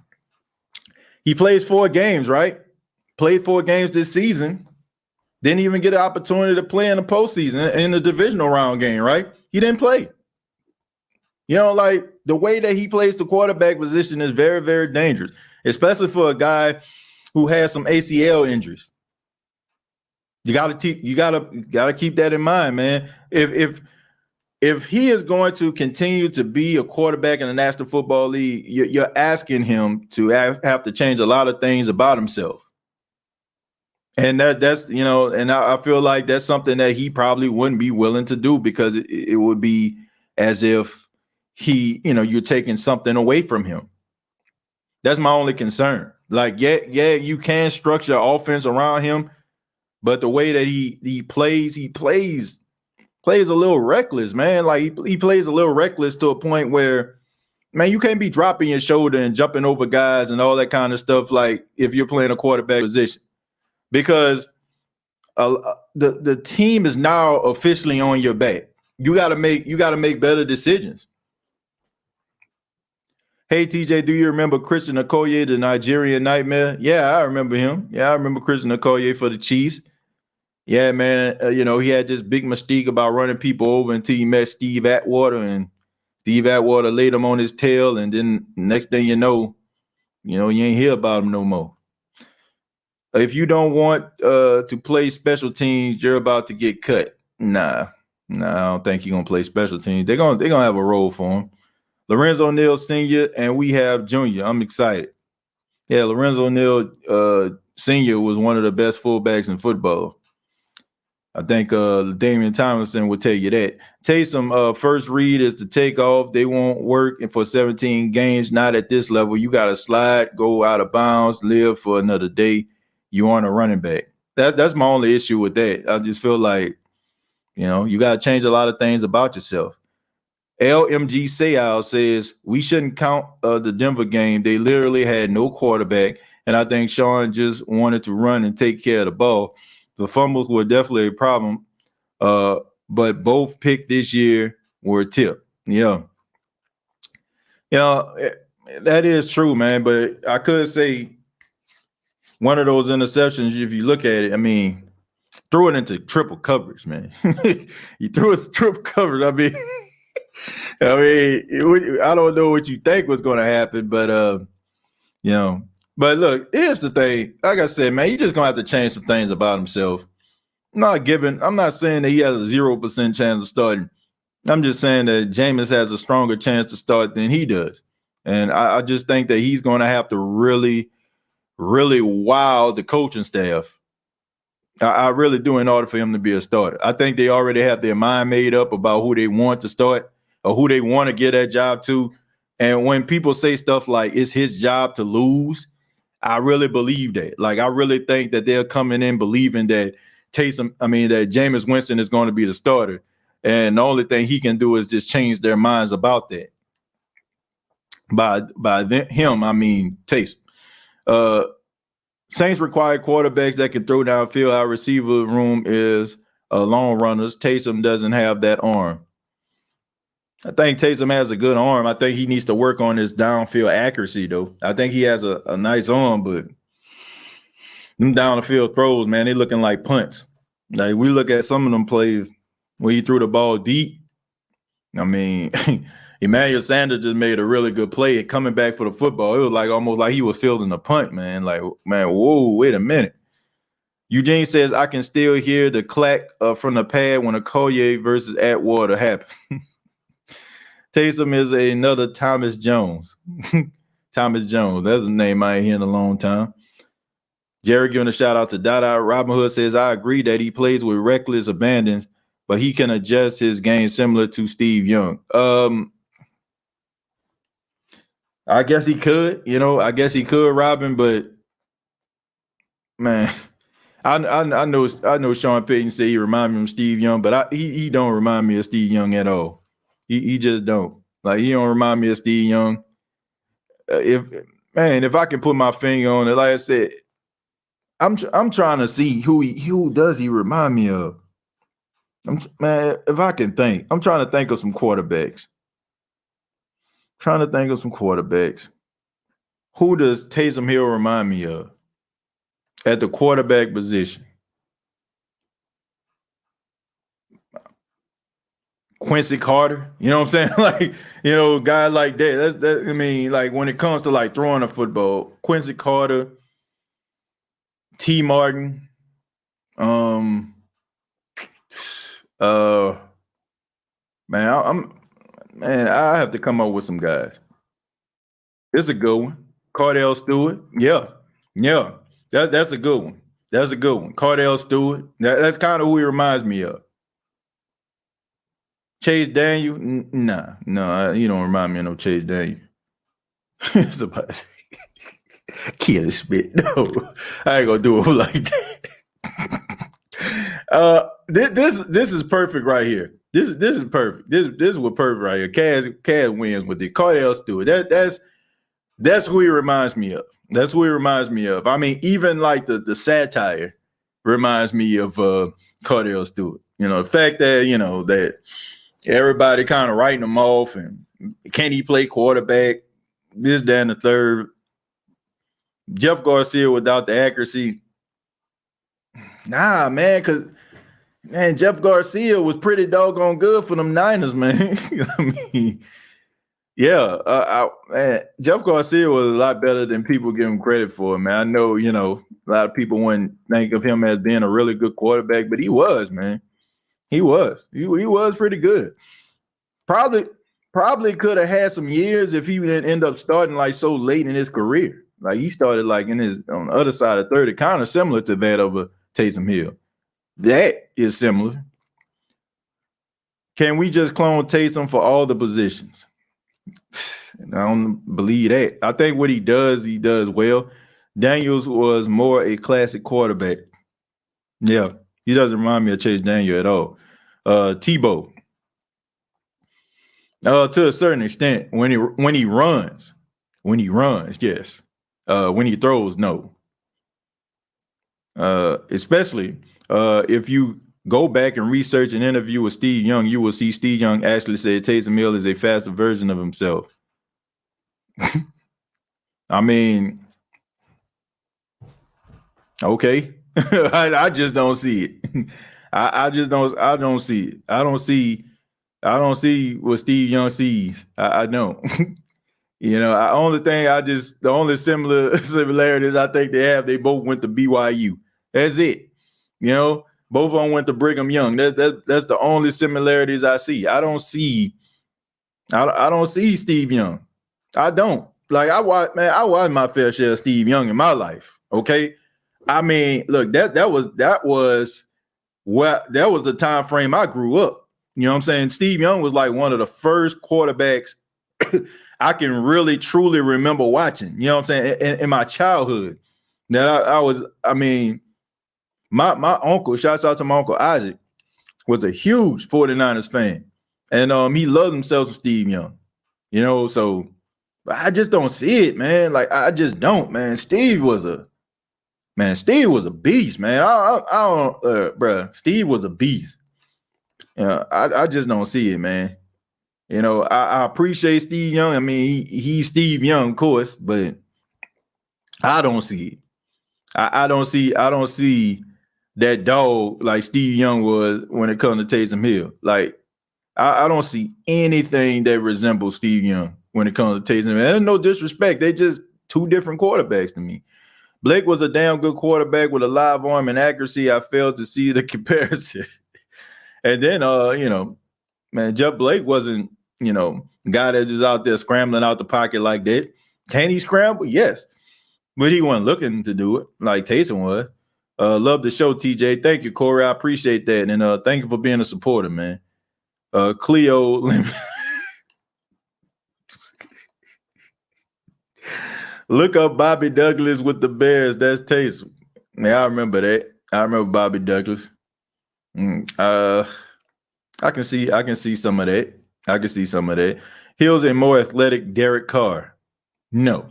He plays 4 games, right? Played 4 games this season. Didn't even get an opportunity to play in the postseason in the divisional round game, right? He didn't play. You know, like the way that he plays the quarterback position is very, very dangerous, especially for a guy who has some ACL injuries. You gotta keep that in mind, man. If he is going to continue to be a quarterback in the National Football League, you're asking him to have to change a lot of things about himself. And that's, you know, and I feel like that's something that he probably wouldn't be willing to do, because it would be as if you're taking something away from him. That's my only concern. Like, yeah, you can structure offense around him, but the way that he plays a little reckless, man. Like he plays a little reckless to a point where, man, you can't be dropping your shoulder and jumping over guys and all that kind of stuff. Like if you're playing a quarterback position, because the team is now officially on your back. You got to make better decisions. Hey, TJ, do you remember Christian Okoye, the Nigerian Nightmare? Yeah, I remember him. Yeah, I remember Christian Okoye for the Chiefs. Yeah, man, he had this big mystique about running people over until he met Steve Atwater, and Steve Atwater laid him on his tail, and then next thing you know, you ain't hear about him no more. If you don't want to play special teams, you're about to get cut. Nah, I don't think you're gonna play special teams. They're gonna have a role for him. Lorenzo Neal Sr. and we have Jr. I'm excited. Yeah, Lorenzo Neal Sr. was one of the best fullbacks in football. I think Damian Tomlinson would tell you that. Taysom, first read is to take off. They won't work for 17 games. Not at this level. You got to slide, go out of bounds, live for another day. You aren't a running back. That's my only issue with that. I just feel like, you got to change a lot of things about yourself. LMG Sayal says, we shouldn't count the Denver game. They literally had no quarterback, and I think Sean just wanted to run and take care of the ball. The fumbles were definitely a problem, but both picks this year were a tip. Yeah. That is true, man, but I could say one of those interceptions, if you look at it, I mean, threw it into triple coverage, man. You threw it to triple coverage. I mean, I don't know what you think was going to happen, but But look, here's the thing. Like I said, man, you just gonna have to change some things about himself. I'm not saying that he has a 0% chance of starting. I'm just saying that Jameis has a stronger chance to start than he does. And I just think that he's going to have to really, really wow the coaching staff. I really do, in order for him to be a starter. I think they already have their mind made up about who they want to start or who they want to get that job to. And when people say stuff like it's his job to lose, I really believe that. Like, I really think that they're coming in believing that that Jameis Winston is going to be the starter. And the only thing he can do is just change their minds about that. Him, I mean Taysom. Saints require quarterbacks that can throw downfield. Our receiver room is long runners. Taysom doesn't have that arm. I think Taysom has a good arm. I think he needs to work on his downfield accuracy, though. I think he has a nice arm, but them down the field throws, man, they looking like punts. Like, we look at some of them plays when he threw the ball deep. I mean, Emmanuel Sanders just made a really good play coming back for the football. It was like almost like he was fielding a punt, man. Like, man, whoa, wait a minute. Eugene says, I can still hear the clack from the pad when a Collier versus Atwater happened. Taysom is another Thomas Jones. Thomas Jones. That's a name I ain't heard in a long time. Jerry giving a shout out to Dada. Robin Hood says, I agree that he plays with reckless abandon, but he can adjust his game similar to Steve Young. I guess he could, Robin, but man, I know Sean Payton said he reminded me of Steve Young, but he don't remind me of Steve Young at all. He just don't. Like, he don't remind me of Steve Young. If I can put my finger on it, like I said, I'm trying to see who does he remind me of. If I can think, I'm trying to think of some quarterbacks. Who does Taysom Hill remind me of at the quarterback position? Quincy Carter, you know what I'm saying? Like, guy like that. Like, when it comes to like throwing a football, Quincy Carter, T. Martin, I have to come up with some guys. It's a good one. Cardell Stewart. Yeah. That's a good one. Cardell Stewart. That's kind of who he reminds me of. Chase Daniel? No, you don't remind me of no Chase Daniel. It's about Kill Smith. No, I ain't gonna do it like that. This is perfect right here. This is perfect. This is what perfect right here. Kaz wins with the Cardell Stewart. That's who he reminds me of. I mean, even like the satire reminds me of Cardell Stewart. The fact that that everybody kind of writing him off, and can he play quarterback? This, that, and the third. Jeff Garcia without the accuracy. Nah, man, because Jeff Garcia was pretty doggone good for them Niners, man. Jeff Garcia was a lot better than people give him credit for, man. I know, a lot of people wouldn't think of him as being a really good quarterback, but he was, man. He was pretty good. Probably could have had some years if he didn't end up starting like so late in his career. Like, he started like on the other side of 30, kind of similar to that of a Taysom Hill. That is similar. Can we just clone Taysom for all the positions? I don't believe that. I think what he does well. Daniels was more a classic quarterback. Yeah, he doesn't remind me of Chase Daniel at all. Tebow. To a certain extent, when he runs, yes. When he throws, no. Especially if you go back and research an interview with Steve Young, you will see Steve Young actually say Taysom Hill is a faster version of himself. I mean, okay. I just don't see it. I don't see it. I don't see what Steve Young sees. I don't. The only similarities I think they both went to BYU. That's it. Both of them went to Brigham Young. That's the only similarities I see. I don't see Steve Young. I don't. Like, I watched my fair share of Steve Young in my life. Okay. I mean, look, that was the time frame I grew up. You know what I'm saying? Steve Young was like one of the first quarterbacks I can really truly remember watching. You know what I'm saying? In my childhood, that I mean, my uncle, shouts out to my uncle Isaac, was a huge 49ers fan. And he loved himself with Steve Young. You know, so I just don't see it, man. Like, I just don't, man. Steve was a beast, man. I don't, bruh. Steve was a beast. I just don't see it, man. You know, I appreciate Steve Young. I mean, he's Steve Young, of course, but I don't see it. I don't see that dog like Steve Young was when it comes to Taysom Hill. Like, I don't see anything that resembles Steve Young when it comes to Taysom Hill. There's no disrespect. They just two different quarterbacks to me. Blake was a damn good quarterback with a live arm and accuracy. I failed to see the comparison. And then, man, Jeff Blake wasn't, a guy that was out there scrambling out the pocket like that. Can he scramble? Yes. But he wasn't looking to do it like Taysom was. Love the show, TJ. Thank you, Corey. I appreciate that. And thank you for being a supporter, man. Cleo. Look up Bobby Douglas with the Bears. That's Taysom. Yeah, I remember that. I remember Bobby Douglas. I can see some of that. I can see some of that. Hill's a more athletic Derek Carr. No.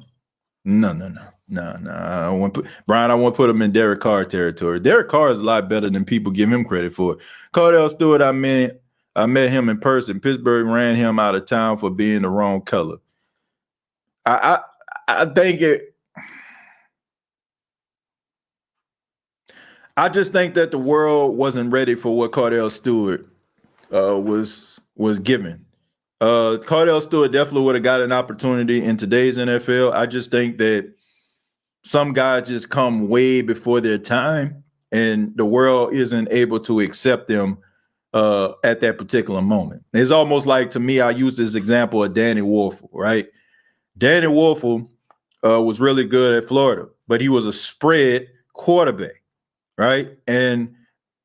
I want to put him in Derek Carr territory. Derek Carr is a lot better than people give him credit for. Cardell Stewart, I met him in person. Pittsburgh ran him out of town for being the wrong color. I think it. I just think that the world wasn't ready for what Cardell Stewart was given. Cardell Stewart definitely would have got an opportunity in today's NFL. I just think that some guys just come way before their time, and the world isn't able to accept them at that particular moment. It's almost like, to me, I use this example of Danny Wolfle, right? Danny Wolfle was really good at Florida, but he was a spread quarterback, right? And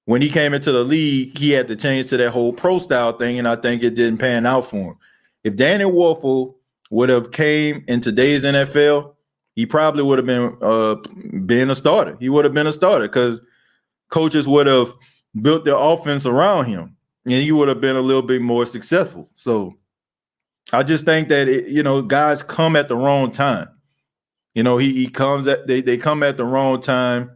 when he came into the league, he had to change to that whole pro style thing, and I think it didn't pan out for him. If Danny Wolfle would have came in today's NFL, he probably would have been a starter. He would have been a starter because coaches would have built their offense around him, and he would have been a little bit more successful. So I just think that guys come at the wrong time. He comes at they come at the wrong time,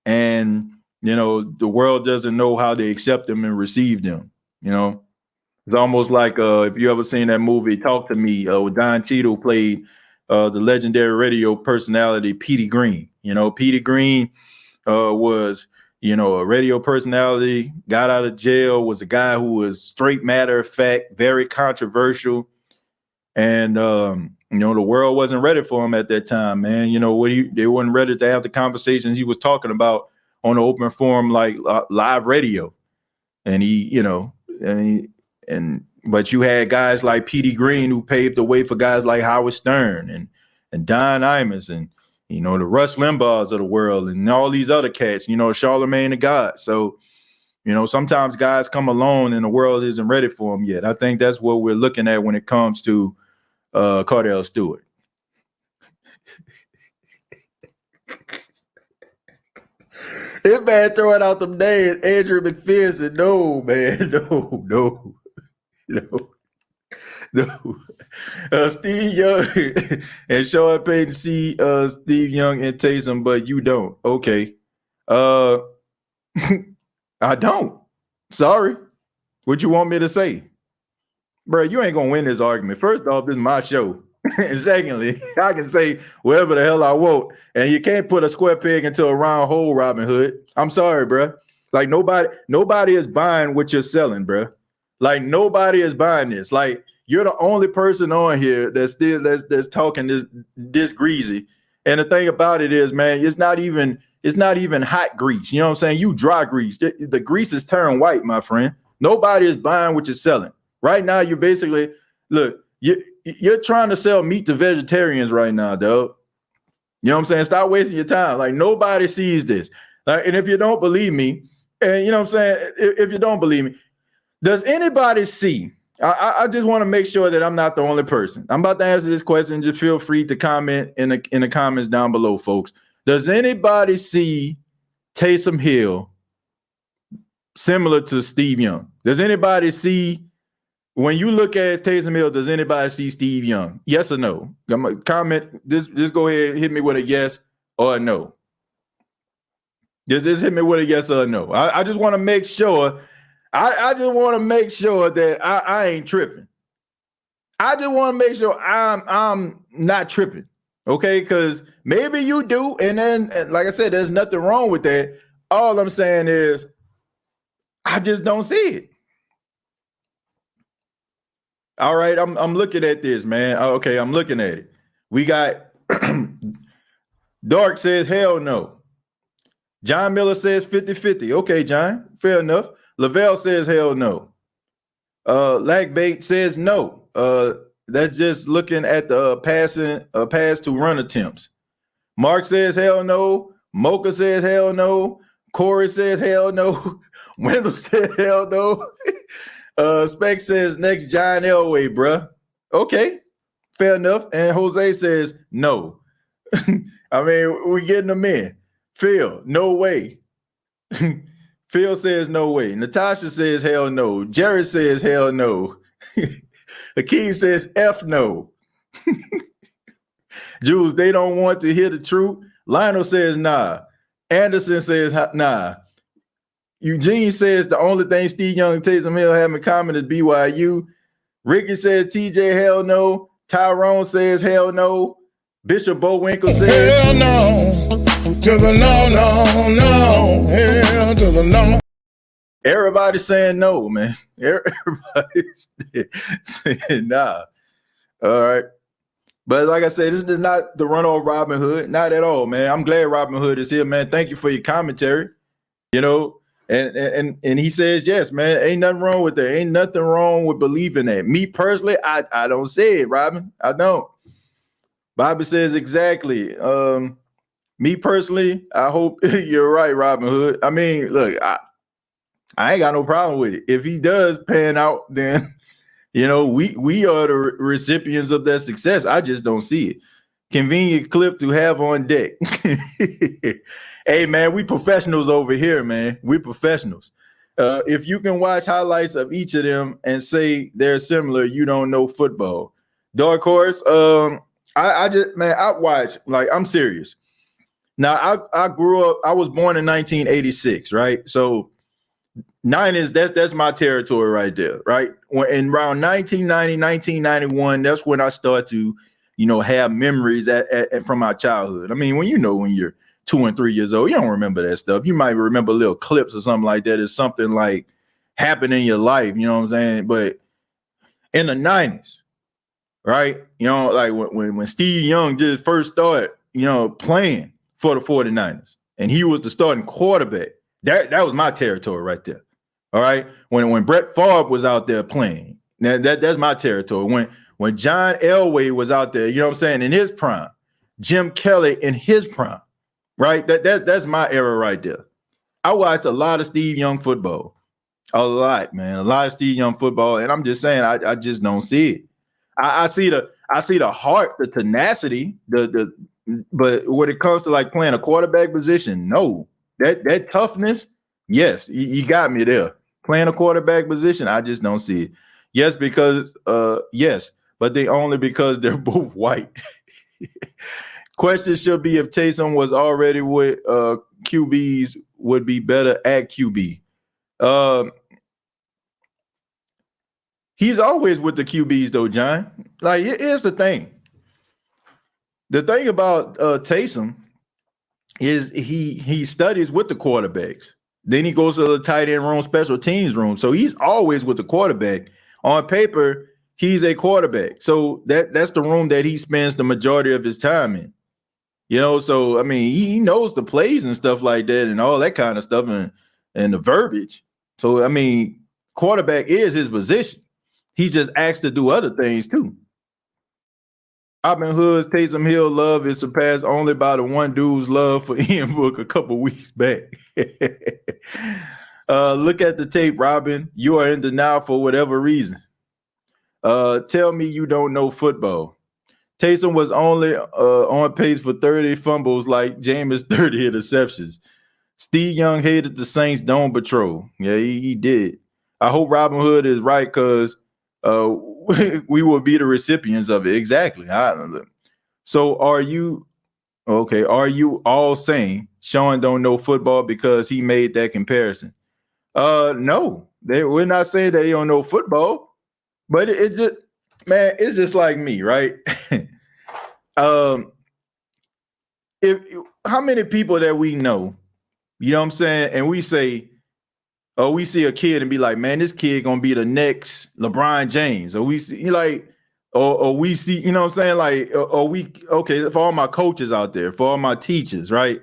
and the world doesn't know how to accept them and receive them. It's almost like if you ever seen that movie Talk to Me, with Don Cheadle played the legendary radio personality Petey Green. Petey Green was a radio personality, got out of jail, was a guy who was straight matter of fact, very controversial. And, the world wasn't ready for him at that time, man. They weren't ready to have the conversations he was talking about on the open forum, like live radio. And but you had guys like Petey Green who paved the way for guys like Howard Stern and Don Imus and, the Rush Limbaughs of the world and all these other cats, Charlemagne the God. So, sometimes guys come along and the world isn't ready for them yet. I think that's what we're looking at when it comes to Cardell Stewart. This man throwing out them names. Andrew McPherson. No, man. No. Steve Young and Sean Payton see Steve Young and Taysom, but you don't. Okay. I don't. Sorry. What you want me to say? Bro, you ain't gonna win this argument. First off, this is my show. And secondly, I can say whatever the hell I want. And you can't put a square peg into a round hole, Robin Hood. I'm sorry, bro. Like nobody is buying what you're selling, bro. Like nobody is buying this. Like you're the only person on here that's talking this greasy. And the thing about it is, man, it's not even hot grease. You know what I'm saying? You dry grease. The grease is turned white, my friend. Nobody is buying what you're selling. Right now, you're basically you're trying to sell meat to vegetarians right now, dog. You know what I'm saying? Stop wasting your time. Like nobody sees this. And if you don't believe me, and you know what I'm saying, if you don't believe me, does anybody see? I just want to make sure that I'm not the only person. I'm about to answer this question. Just feel free to comment in the comments down below, folks. Does anybody see Taysom Hill similar to Steve Young? Does anybody see, when you look at Taysom Hill, does anybody see Steve Young? Yes or no? Comment. Just go ahead, hit me with a yes or a no. Just hit me with a yes or a no. I just want to make sure. I just want to make sure that I ain't tripping. I just want to make sure I'm not tripping. Okay, because maybe you do, and then, like I said, there's nothing wrong with that. All I'm saying is, I just don't see it. All right, I'm looking at this, man. Okay, I'm looking at it. We got Dark says hell no. John Miller says 50-50. Okay, John, fair enough. Lavelle says hell no. Lagbait says no. That's just looking at the pass to run attempts. Mark says hell no. Mocha says hell no. Corey says hell no. Wendell says hell no. Spec says next John Elway, bruh. Okay, fair enough. And Jose says no. I mean, we're getting them in. Phil, no way. Phil says no way. Natasha says hell no. Jerry says hell no. Akeem says F no. Jules, they don't want to hear the truth. Lionel says nah. Anderson says nah. Eugene says the only thing Steve Young and Taysom Hill have in common is BYU. Ricky says TJ hell no. Tyrone says hell no. Bishop Bowinkle says hell no. To the no. Hell to the no. Everybody's saying no, man. Everybody's saying nah. All right. But like I said, this is not the run off Robin Hood. Not at all, man. I'm glad Robin Hood is here, man. Thank you for your commentary. You know, and he says, yes, man, ain't nothing wrong with that. Ain't nothing wrong with believing that. Me personally, I don't say it, Robin. I don't. Bobby says exactly. Me personally, I hope you're right, Robin Hood. I mean, look, I ain't got no problem with it. If he does pan out, then you know we are the recipients of that success. I just don't see it. Convenient clip to have on deck. Hey man, we professionals over here, man. We professionals. If you can watch highlights of each of them and say they're similar, you don't know football. Dark Horse, I just, man, I watch, like, I'm serious. Now, I grew up, I was born in 1986, right? So 90s, that's my territory right there, right? In around 1990, 1991, that's when I started to, you know, have memories from my childhood. I mean, when you're 2 and 3 years old, you don't remember that stuff. You might remember little clips or something like that. It's something like happened in your life, you know what I'm saying? But in the 90s, right? You know, like when Steve Young just first started, you know, playing for the 49ers, and he was the starting quarterback. That was my territory right there. All right. When Brett Favre was out there playing, that's my territory. When John Elway was out there, you know what I'm saying, in his prime, Jim Kelly in his prime, right? That's my era right there. I watched a lot of Steve Young football. A lot, man. A lot of Steve Young football. And I'm just saying, I just don't see it. I see the heart, the tenacity, but when it comes to like playing a quarterback position, no. That toughness, yes, you got me there. Playing a quarterback position, I just don't see it. Yes, because yes, but they only because they're both white. Question should be if Taysom was already with QBs, would be better at QB. He's always with the QBs though, John. Like, here's the thing. The thing about Taysom is he studies with the quarterbacks. Then he goes to the tight end room, special teams room. So he's always with the quarterback. On paper, he's a quarterback. So that's the room that he spends the majority of his time in. You know, so I mean, he knows the plays and stuff like that and all that kind of stuff and the verbiage. So I mean, quarterback is his position. He just asked to do other things too. Robin Hood's Taysom Hill love is surpassed only by the one dude's love for Ian Book a couple weeks back. Look at the tape, Robin. You are in denial for whatever reason. Tell me you don't know football. Taysom was only on pace for 30 fumbles like Jameis 30 interceptions. Steve Young hated the Saints Dome Patrol. Yeah, he did. I hope Robin Hood is right because we will be the recipients of it. Exactly. So are you okay? Are you all saying Sean don't know football because he made that comparison? No, we're not saying that he don't know football, but it just, man, it's just like me, right? If how many people that we know, you know what I'm saying, and we say, or we see a kid and be like, man, this kid gonna be the next LeBron James, or we see like, or we see, you know what I'm saying, like, or we okay, for all my coaches out there, for all my teachers, right?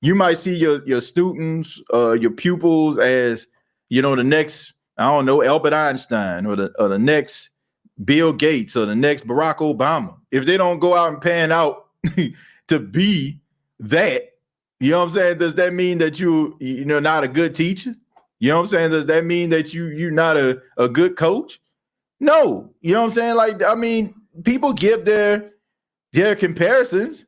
You might see your students, your pupils as, you know, the next, I don't know, Albert Einstein or the next Bill Gates or the next Barack Obama. If they don't go out and pan out to be that, you know what I'm saying? Does that mean that you know not a good teacher? You know what I'm saying? Does that mean that you're not a good coach? No. You know what I'm saying? Like, I mean, people give their comparisons.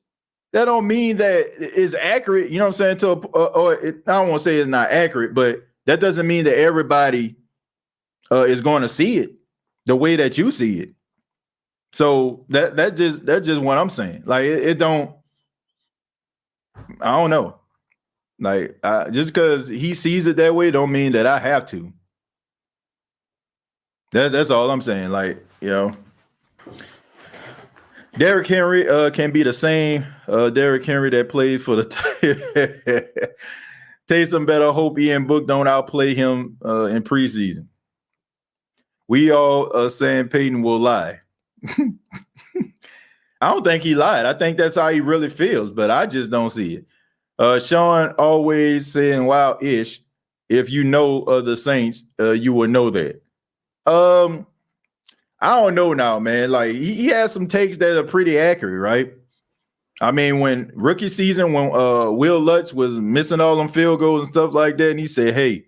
That don't mean that it's accurate. You know what I'm saying? I don't want to say it's not accurate, but that doesn't mean that everybody is going to see it the way that you see it. So that's just what I'm saying. Like it don't. I don't know. Like just because he sees it that way, don't mean that I have to. That's all I'm saying. Like, you know. Derrick Henry can be the same Derrick Henry that played for the Taysom better hope Ian Book don't outplay him in preseason. We all are saying Peyton will lie. I don't think he lied. I think that's how he really feels, but I just don't see it. Sean always saying wow-ish. If you know the Saints, you will know that. I don't know now, man. Like he has some takes that are pretty accurate, right? I mean, when rookie season, when Will Lutz was missing all them field goals and stuff like that, and he said, "Hey,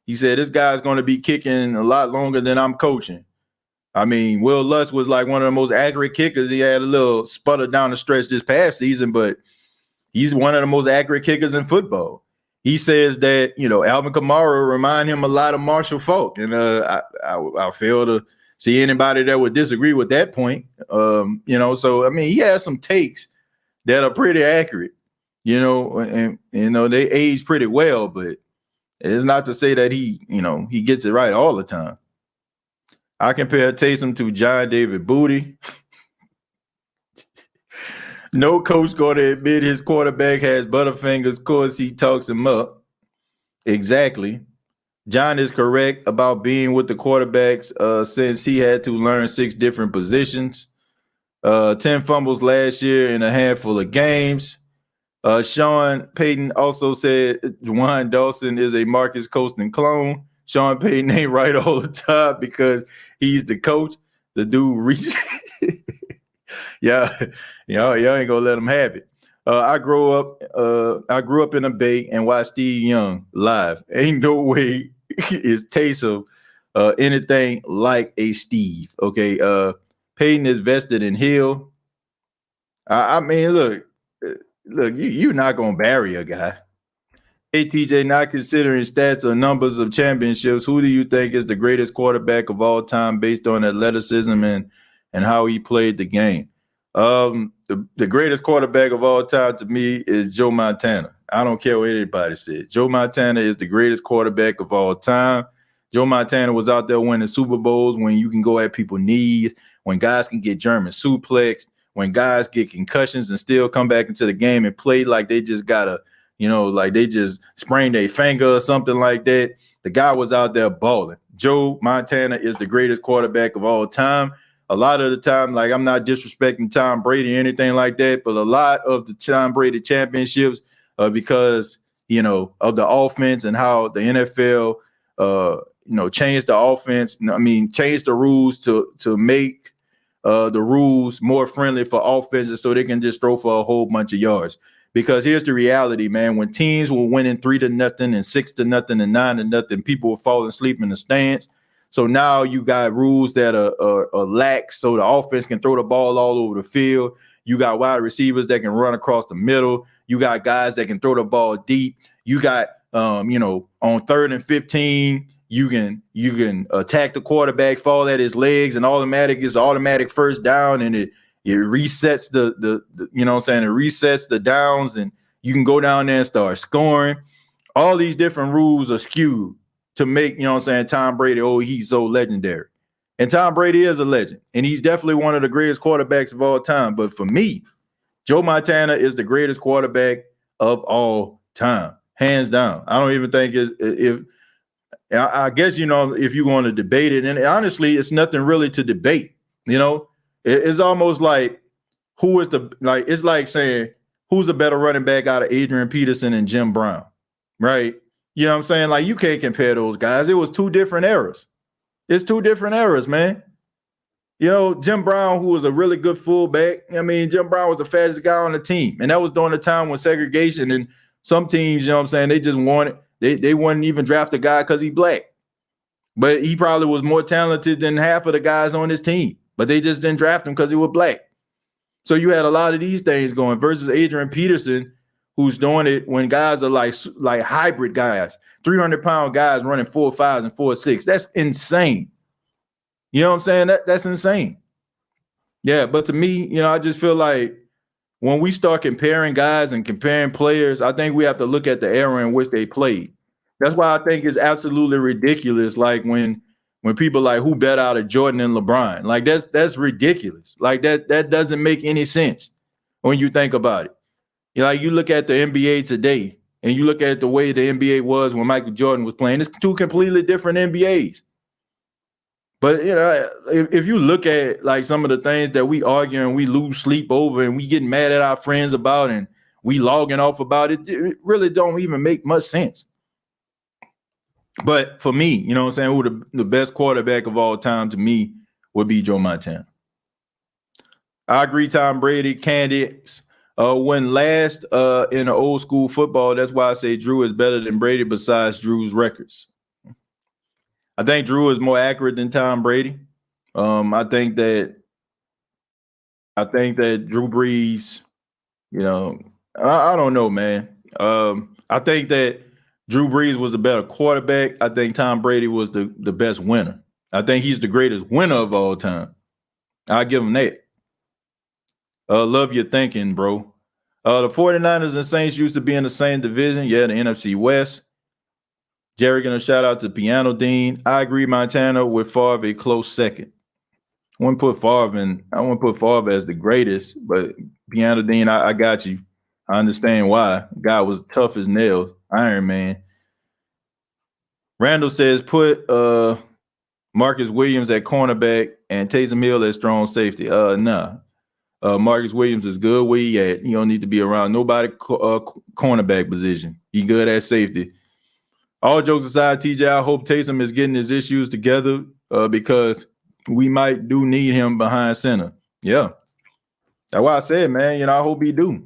this guy's going to be kicking a lot longer than I'm coaching." I mean, Will Lutz was like one of the most accurate kickers. He had a little sputter down the stretch this past season, but he's one of the most accurate kickers in football. He says that, you know, Alvin Kamara remind him a lot of Marshall Faulk, and I fail to see anybody that would disagree with that point. You know, so I mean, he has some takes that are pretty accurate, you know, and you know, they age pretty well, but it's not to say that he gets it right all the time. I compare Taysom to John David Booty. No coach going to admit his quarterback has butterfingers because he talks him up. Exactly. John is correct about being with the quarterbacks since he had to learn 6 different positions. 10 fumbles last year in a handful of games. Sean Payton also said Juwan Dawson is a Marcus Colston clone. Sean Payton ain't right all the time because he's the coach. The dude reached. Yeah, y'all ain't gonna let him have it. I grew up in a Bay and watched Steve Young live. Ain't no way is Taysom anything like a Steve. Okay, Peyton is vested in Hill. I mean, look, you're not gonna bury a guy. Hey, TJ, not considering stats or numbers of championships, who do you think is the greatest quarterback of all time based on athleticism and how he played the game? The greatest quarterback of all time to me is Joe Montana. I don't care what anybody said. Joe Montana is the greatest quarterback of all time. Joe Montana was out there winning Super Bowls when you can go at people's knees, when guys can get German suplexed, when guys get concussions and still come back into the game and play like they just got a, you know, like they just sprained their finger or something like that. The guy was out there balling. Joe Montana is the greatest quarterback of all time. A lot of the time, like I'm not disrespecting Tom Brady or anything like that, but a lot of the Tom Brady championships because, you know, of the offense and how the NFL, changed the offense. I mean, changed the rules to make the rules more friendly for offenses so they can just throw for a whole bunch of yards. Because here's the reality, man. When teams were winning 3-0 and 6-0 and 9-0, people were falling asleep in the stands. So now you got rules that are lax, so the offense can throw the ball all over the field. You got wide receivers that can run across the middle. You got guys that can throw the ball deep. You got, on 3rd and 15, you can attack the quarterback, fall at his legs, and automatic first down, and it resets the it resets the downs, and you can go down there and start scoring. All these different rules are skewed to make, Tom Brady, he's so legendary. And Tom Brady is a legend, and he's definitely one of the greatest quarterbacks of all time. But for me, Joe Montana is the greatest quarterback of all time, hands down. I don't even think I guess, if you want to debate it, and honestly, it's nothing really to debate. It's almost like it's like saying who's a better running back out of Adrian Peterson and Jim Brown, right? You know what I'm saying? Like, you can't compare those guys. It was two different eras. It's two different eras, man. Jim Brown, who was a really good fullback. I mean, Jim Brown was the fastest guy on the team. And that was during the time when segregation, and some teams, they just wanted, they wouldn't even draft a guy because he's black. But he probably was more talented than half of the guys on his team. But they just didn't draft him because he was black. So you had a lot of these things going versus Adrian Peterson, who's doing it when guys are like hybrid guys, 300-pound guys running 4.5s and 4.6. That's insane. You know what I'm saying? That's insane. Yeah, but to me, I just feel like when we start comparing guys and comparing players, I think we have to look at the era in which they played. That's why I think it's absolutely ridiculous. Like when people like who bet out of Jordan and LeBron, like that's ridiculous. Like that doesn't make any sense when you think about it. You look at the NBA today and you look at the way the NBA was when Michael Jordan was playing. It's two completely different NBAs. But, if you look at like some of the things that we argue and we lose sleep over and we getting mad at our friends about and we logging off about it, it really don't even make much sense. But for me, who the best quarterback of all time to me would be Joe Montana. I agree, Tom Brady, candidates. When last in the old school football, that's why I say Drew is better than Brady besides Drew's records. I think Drew is more accurate than Tom Brady. I think that Drew Brees, I don't know, man. I think that Drew Brees was the better quarterback. I think Tom Brady was the best winner. I think he's the greatest winner of all time. I'll give him that. Love your thinking, bro. The 49ers and Saints used to be in the same division. Yeah, the NFC West. Jerry gonna shout out to Piano Dean. I agree, Montana with Favre a close second. I wouldn't put Favre as the greatest, but Piano Dean, I got you. I understand why. Guy was tough as nails. Iron Man. Randall says put Marcus Williams at cornerback and Taysom Hill at strong safety. Nah. Marcus Williams is good where he at. He don't need to be around nobody cornerback position. He good at safety. All jokes aside, TJ, I hope Taysom is getting his issues together because we might do need him behind center. Yeah. That's why I said, man, I hope he do.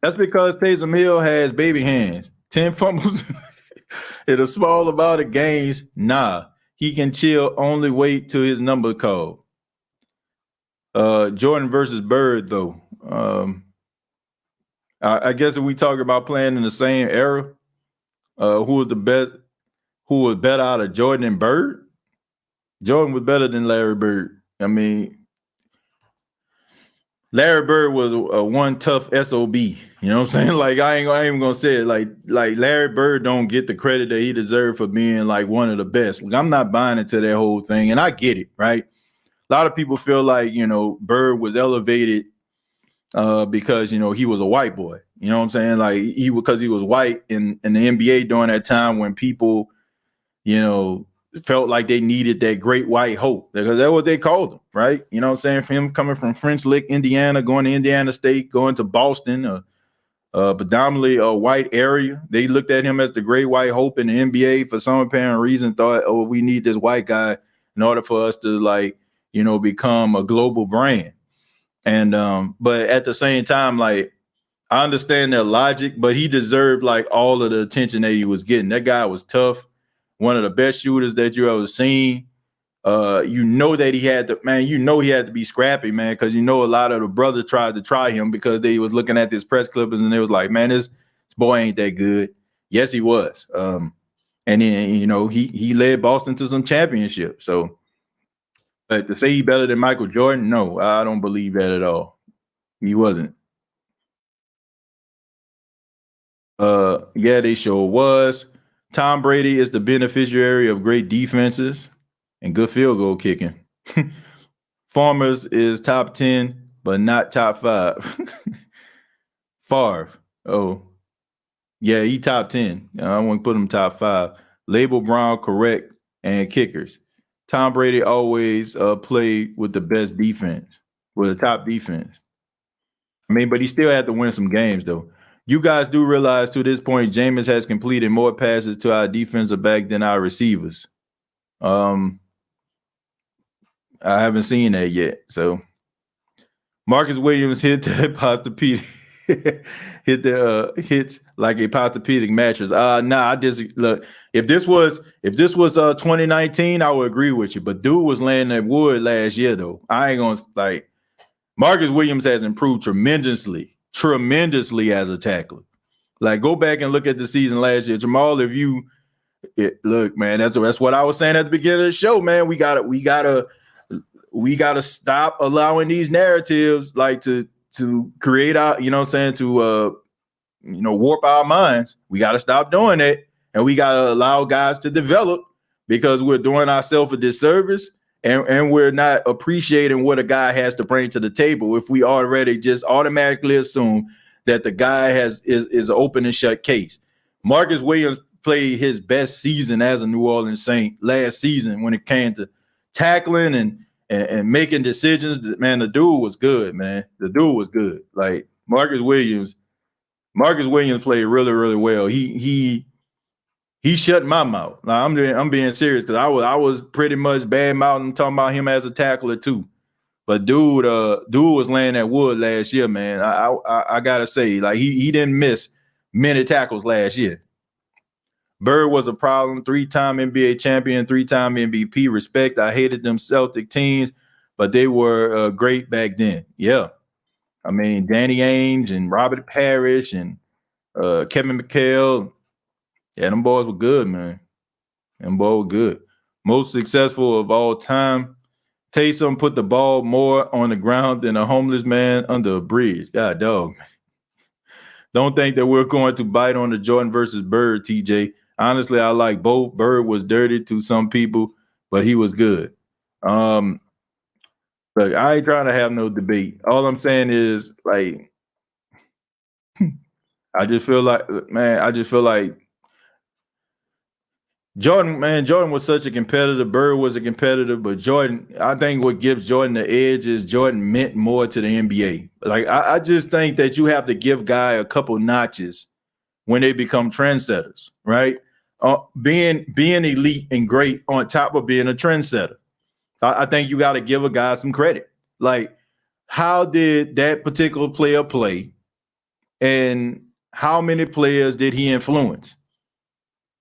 That's because Taysom Hill has baby hands. 10 fumbles in a small amount of games. Nah, he can chill. Only wait till his number called. Jordan versus Bird, though. I guess if we talk about playing in the same era, who was the best? Who was better out of Jordan and Bird? Jordan was better than Larry Bird. I mean, Larry Bird was a one tough SOB. You know what I'm saying? Like I ain't even gonna say it. Like Larry Bird don't get the credit that he deserved for being like one of the best. Like, I'm not buying into that whole thing, and I get it, right? A lot of people feel like Bird was elevated because he was a white boy. You know what I'm saying? Like because he was white in the NBA during that time when people, felt like they needed that great white hope, because that's what they called him, right? You know what I'm saying? For him coming from French Lick, Indiana, going to Indiana State, going to Boston, predominantly a white area, they looked at him as the great white hope in the NBA for some apparent reason, thought, oh, we need this white guy in order for us to become a global brand. And but at the same time, I understand their logic, but he deserved all of the attention that he was getting. That guy was tough. one of the best shooters that you ever seen. You know that he had to be scrappy, man, because a lot of the brothers tried to try him because they was looking at this press clippers and they was like, man, this boy ain't that good. Yes, he was. And then, he led Boston to some championships. So, but to say he better than Michael Jordan, no, I don't believe that at all. He wasn't. Yeah, they sure was. Tom Brady is the beneficiary of great defenses and good field goal kicking. Farmers is top 10, but not top 5. Favre. Oh, yeah, he top 10. I want to put him top 5. Label Brown correct and kickers. Tom Brady always played with the best defense, with the top defense. I mean, but he still had to win some games, though. You guys do realize to this point, Jameis has completed more passes to our defensive back than our receivers. I haven't seen that yet. So Marcus Williams hit the Posturepedic, hits like a Posturepedic mattress. I just look. If this was 2019, I would agree with you. But dude was laying that wood last year, though. I ain't gonna like. Marcus Williams has improved tremendously as a tackler. Like, go back and look at the season last year, Jamal. Look, man, that's what I was saying at the beginning of the show, man. We gotta stop allowing these narratives like to create our, warp our minds. We gotta stop doing it, and we gotta allow guys to develop because we're doing ourselves a disservice. And we're not appreciating what a guy has to bring to the table if we already just automatically assume that the guy is an open and shut case. Marcus Williams played his best season as a New Orleans Saint last season when it came to tackling and making decisions. Man, the dude was good, man. The dude was good. Like Marcus Williams played really, really well. He shut my mouth. Like, I'm being serious because I was pretty much bad mouthing talking about him as a tackler too. But dude was laying that wood last year, man. I gotta say, like he didn't miss many tackles last year. Bird was a problem. 3-time NBA champion, 3-time MVP. Respect. I hated them Celtic teams, but they were great back then. Yeah, I mean Danny Ainge and Robert Parrish and Kevin McHale. Yeah, them boys were good, man. Them boys were good. Most successful of all time. Taysom put the ball more on the ground than a homeless man under a bridge. God, dog. Don't think that we're going to bite on the Jordan versus Bird, TJ. Honestly, I like both. Bird was dirty to some people, but he was good. Look, I ain't trying to have no debate. All I'm saying is, like, I just feel like Jordan was such a competitor. Bird was a competitor, but Jordan, I think what gives Jordan the edge is Jordan meant more to the NBA. Like, I just think that you have to give guy a couple notches when they become trendsetters, right? Being elite and great on top of being a trendsetter. I think you got to give a guy some credit. Like, how did that particular player play, and how many players did he influence?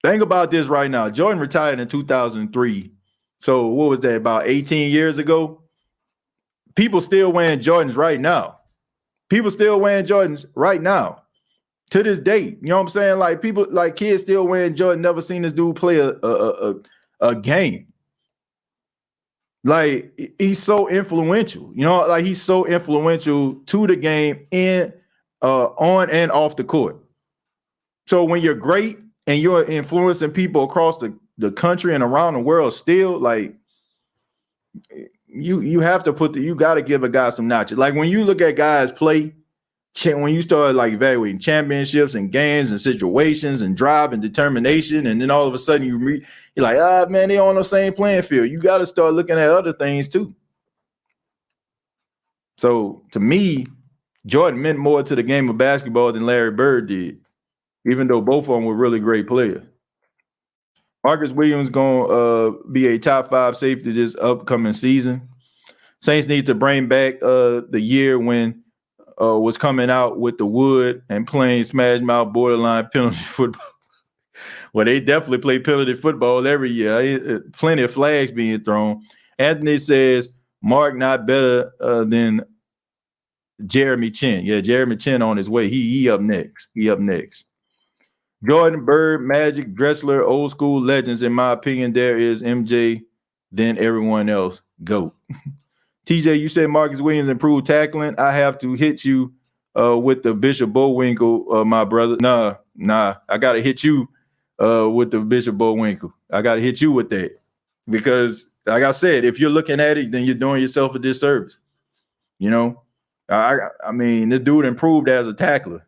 Think about this right now. Jordan retired in 2003. So what was that, about 18 years ago? People still wearing Jordans right now. To this day. You know what I'm saying? Like, people, like kids still wearing Jordan, never seen this dude play a game. Like, he's so influential. You know, like he's so influential to the game on and off the court. So when you're great and you're influencing people across the country and around the world still, like, you have to you got to give a guy some notches. Like, when you look at guys play, when you start like evaluating championships and games and situations and drive and determination, and then all of a sudden you're like, man, they're on the same playing field. You got to start looking at other things too. So to me, Jordan meant more to the game of basketball than Larry Bird did, even though both of them were really great players. Marcus Williams going to be a top 5 safety this upcoming season. Saints need to bring back the year when was coming out with the wood and playing smash mouth borderline penalty football. Well, they definitely play penalty football every year. Plenty of flags being thrown. Anthony says Mark not better than Jeremy Chin. Yeah, Jeremy Chin on his way. He up next. He up next. Jordan, Bird, Magic, Dressler, old school legends. In my opinion, there is MJ, then everyone else. GOAT. TJ, you said Marcus Williams improved tackling. I have to hit you with the Bishop Bullwinkle, my brother. Nah. I got to hit you with the Bishop Bullwinkle. I got to hit you with that. Because, like I said, if you're looking at it, then you're doing yourself a disservice. You know? I mean, this dude improved as a tackler.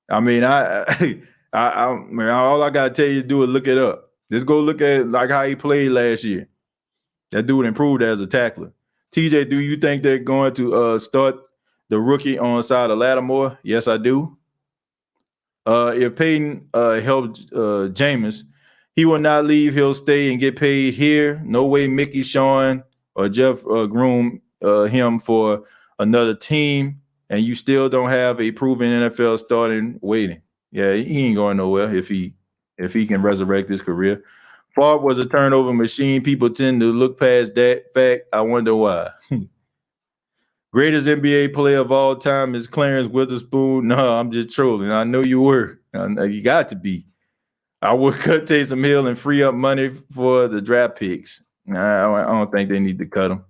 I mean, all I gotta tell you to do is look it up. Just go look at like how he played last year. That dude improved as a tackler. TJ, do you think they're going to start the rookie on side of Lattimore? Yes, I do. If Peyton helps Jameis, he will not leave. He'll stay and get paid here. No way Mickey, Sean, or Jeff groom him for another team, and you still don't have a proven NFL starting waiting. Yeah, he ain't going nowhere if he can resurrect his career. Favre was a turnover machine. People tend to look past that fact. I wonder why. Greatest NBA player of all time is Clarence Witherspoon. No, I'm just trolling. I know you were. You got to be. I would cut Taysom Hill and free up money for the draft picks. I don't think they need to cut him.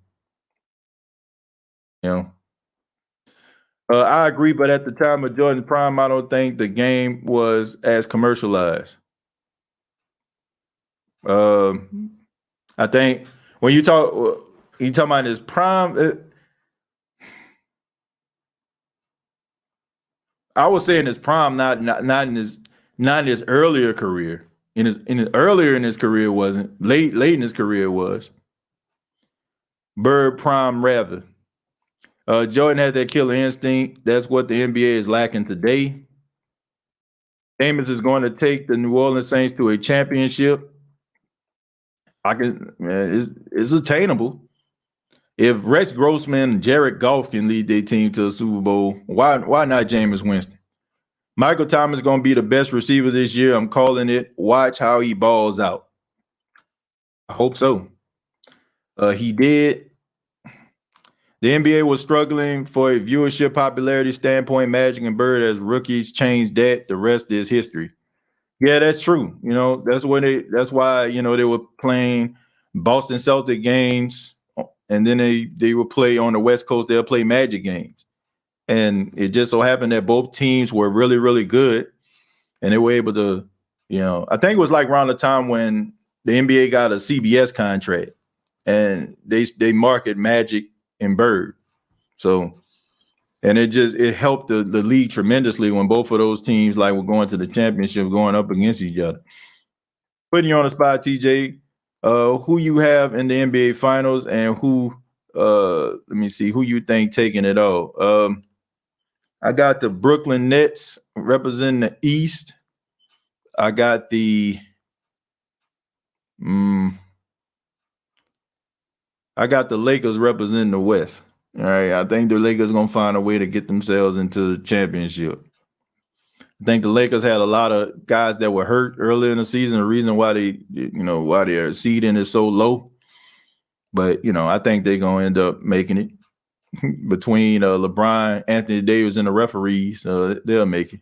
You know. I agree, but at the time of Jordan's prime, I don't think the game was as commercialized. I think when you talking about his prime, I would say in his prime, not in his earlier career. In his earlier in his career wasn't. Late in his career was. Bird prime rather. Jordan had that killer instinct. That's what the NBA is lacking today. Jameis is going to take the New Orleans Saints to a championship. It's attainable. If Rex Grossman and Jared Goff can lead their team to a Super Bowl, why not Jameis Winston? Michael Thomas is going to be the best receiver this year. I'm calling it. Watch how he balls out. I hope so. He did. The NBA was struggling for a viewership popularity standpoint. Magic and Bird as rookies changed that. The rest is history. Yeah, that's true. You know, that's why they were playing Boston Celtic games, and then they would play on the West Coast. They'll play Magic games, and it just so happened that both teams were really, really good, and they were able to, I think it was like around the time when the NBA got a CBS contract, and they market Magic and Bird. So, and it helped the league tremendously when both of those teams were going to the championship, going up against each other. Putting you on the spot, TJ, who you have in the NBA finals and who, let me see, who you think taking it all. I got the Brooklyn Nets representing the East. I got the Lakers representing the West. All right, I think the Lakers going to find a way to get themselves into the championship. I think the Lakers had a lot of guys that were hurt earlier in the season. The reason why why their seeding is so low. But, I think they're going to end up making it between LeBron, Anthony Davis, and the referees. They'll make it.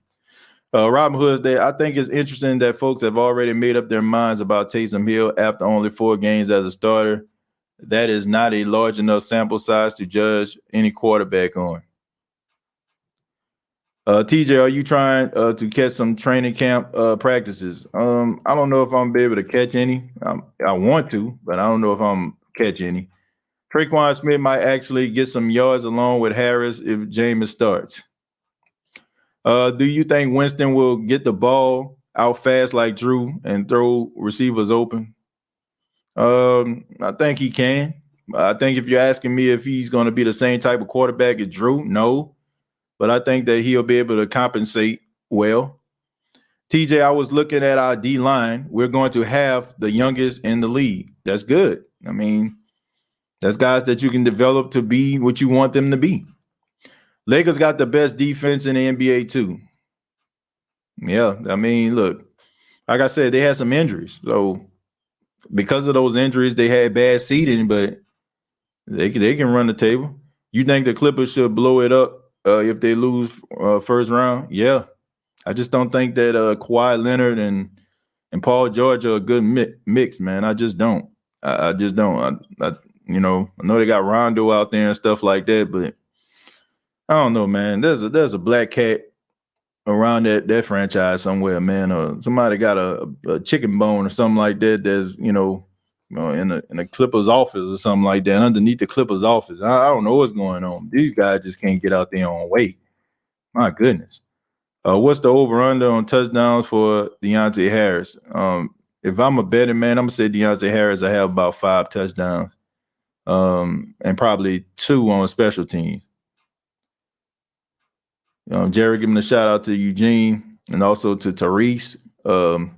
Robin Hood's there. I think it's interesting that folks have already made up their minds about Taysom Hill after only 4 games as a starter. That is not a large enough sample size to judge any quarterback on. TJ, are you trying to catch some training camp practices? I don't know if I'm be able to catch any. I want to, but I don't know if I'm catch any. Traquan Smith might actually get some yards along with Harris if Jameis starts. Do you think Winston will get the ball out fast like Drew and throw receivers open? I think he can. I think if you're asking me if he's going to be the same type of quarterback as Drew, no. But I think that he'll be able to compensate well. TJ, I was looking at our D-line. We're going to have the youngest in the league. That's good. I mean, that's guys that you can develop to be what you want them to be. Lakers got the best defense in the NBA too. Yeah, I mean, look, like I said, they had some injuries. So because of those injuries, they had bad seeding, but they can run the table. You think the Clippers should blow it up if they lose first round? Yeah, I just don't think that Kawhi Leonard and Paul George are a good mix, man. I just don't. I just don't. I know they got Rondo out there and stuff like that, but I don't know, man. There's a black cat around that franchise somewhere, man. Or somebody got a chicken bone or something like that. There's in the Clippers office or something like that. Underneath the Clippers office, I don't know what's going on. These guys just can't get out there on weight. My goodness. What's the over under on touchdowns for Deontay Harris? If I'm a betting man, I'm gonna say Deontay Harris. I have about 5 touchdowns, and probably 2 on special teams. Jerry, giving a shout out to Eugene and also to Therese. Yeah,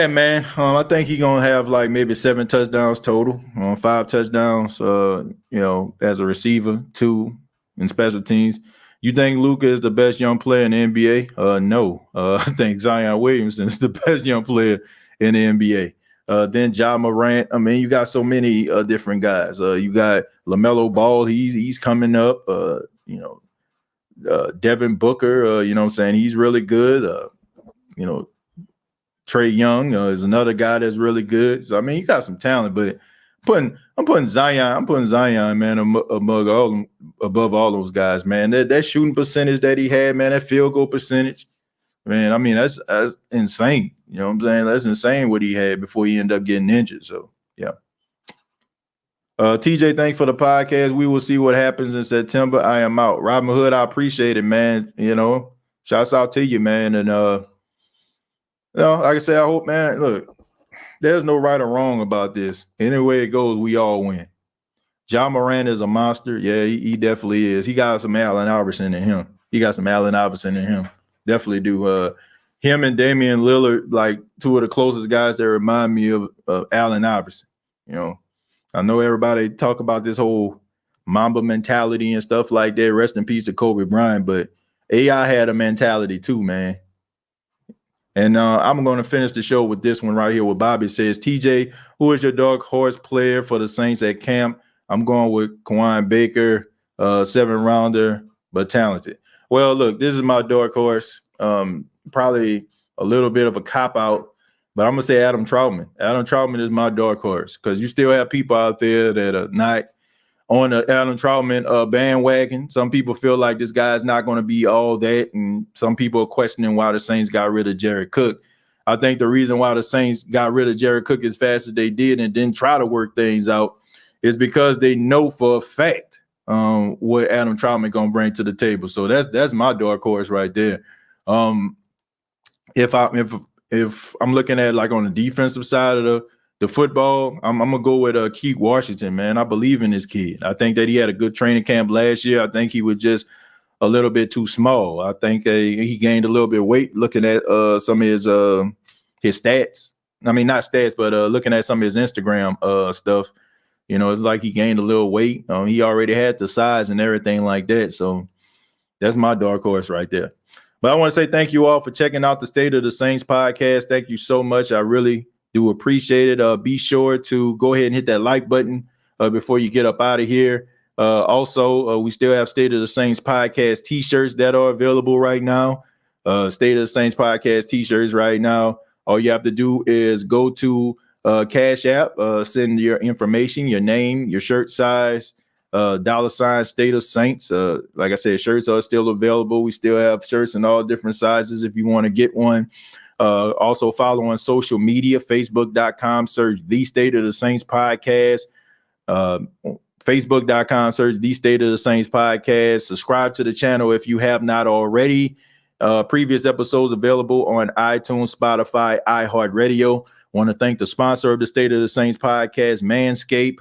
man. I think he's gonna have like maybe 7 touchdowns total, 5 touchdowns. As a receiver, 2 in special teams. You think Luka is the best young player in the NBA? No. I think Zion Williamson is the best young player in the NBA. Then Ja Morant. I mean, you got so many different guys. You got LaMelo Ball. He's coming up. Devin Booker. You know what I'm saying? He's really good. Trae Young is another guy that's really good. So I mean, you got some talent, but I'm putting Zion, man, above all those guys, man. That shooting percentage that he had, man, that field goal percentage, man. I mean, that's insane. You know what I'm saying? That's insane what he had before he ended up getting injured. So yeah. TJ, thanks for the podcast. We will see what happens in September. I am out. Robin Hood, I appreciate it, man. Shouts out to you, man. And like I said, I hope, man, look, there's no right or wrong about this. Any way it goes, we all win. Ja Morant is a monster. Yeah, he definitely is. He got some Allen Iverson in him. Definitely do. Him and Damian Lillard, like 2 of the closest guys that remind me of Allen Iverson. I know everybody talk about this whole Mamba mentality and stuff like that. Rest in peace to Kobe Bryant, but AI had a mentality too, man. And I'm going to finish the show with this one right here. What Bobby says, TJ, who is your dark horse player for the Saints at camp? I'm going with Kawhi Baker, 7-rounder, but talented. Well, look, this is my dark horse. Probably a little bit of a cop-out, but I'm going to say Adam Troutman. Adam Troutman is my dark horse because you still have people out there that are not on the Adam Troutman bandwagon. Some people feel like this guy's not going to be all that, and some people are questioning why the Saints got rid of Jared Cook. I think the reason why the Saints got rid of Jared Cook as fast as they did and didn't try to work things out is because they know for a fact what Adam Troutman going to bring to the table. So that's my dark horse right there. If I'm looking at like on the defensive side of the football, I'm gonna go with Keith Washington, man. I believe in this kid. I think that he had a good training camp last year. I think he was just a little bit too small. I think he gained a little bit of weight looking at some of his stats. I mean, not stats, but looking at some of his Instagram stuff. It's like he gained a little weight. He already had the size and everything like that. So that's my dark horse right there. But I want to say thank you all for checking out the State of the Saints podcast. Thank you so much. I really do appreciate it. Be sure to go ahead and hit that like button before you get up out of here. Also, we still have State of the Saints podcast t-shirts that are available right now. State of the Saints podcast t-shirts right now. All you have to do is go to Cash App, send your information, your name, your shirt size, $ State of Saints. Like I said, shirts are still available. We still have shirts in all different sizes if you want to get one. Also follow on social media, facebook.com, search The State of the Saints Podcast. Facebook.com, search The State of the Saints Podcast. Subscribe to the channel if you have not already. Previous episodes available on iTunes, Spotify, iHeartRadio. Want to thank the sponsor of the State of the Saints Podcast, Manscaped.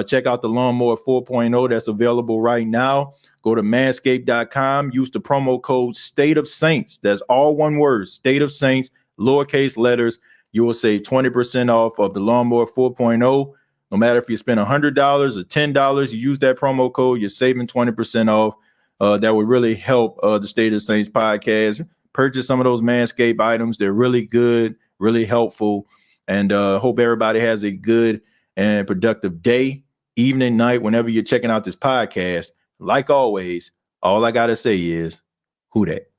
Check out the Lawnmower 4.0 that's available right now. Go to manscaped.com. Use the promo code State of Saints. That's all one word, State of Saints, lowercase letters. You will save 20% off of the Lawnmower 4.0. No matter if you spend $100 or $10, you use that promo code, you're saving 20% off. That would really help the State of the Saints podcast. purchase some of those Manscaped items. They're really good, really helpful, and hope everybody has a good and productive day, evening, night, whenever you're checking out this podcast. Like always, all I got to say is, who dat?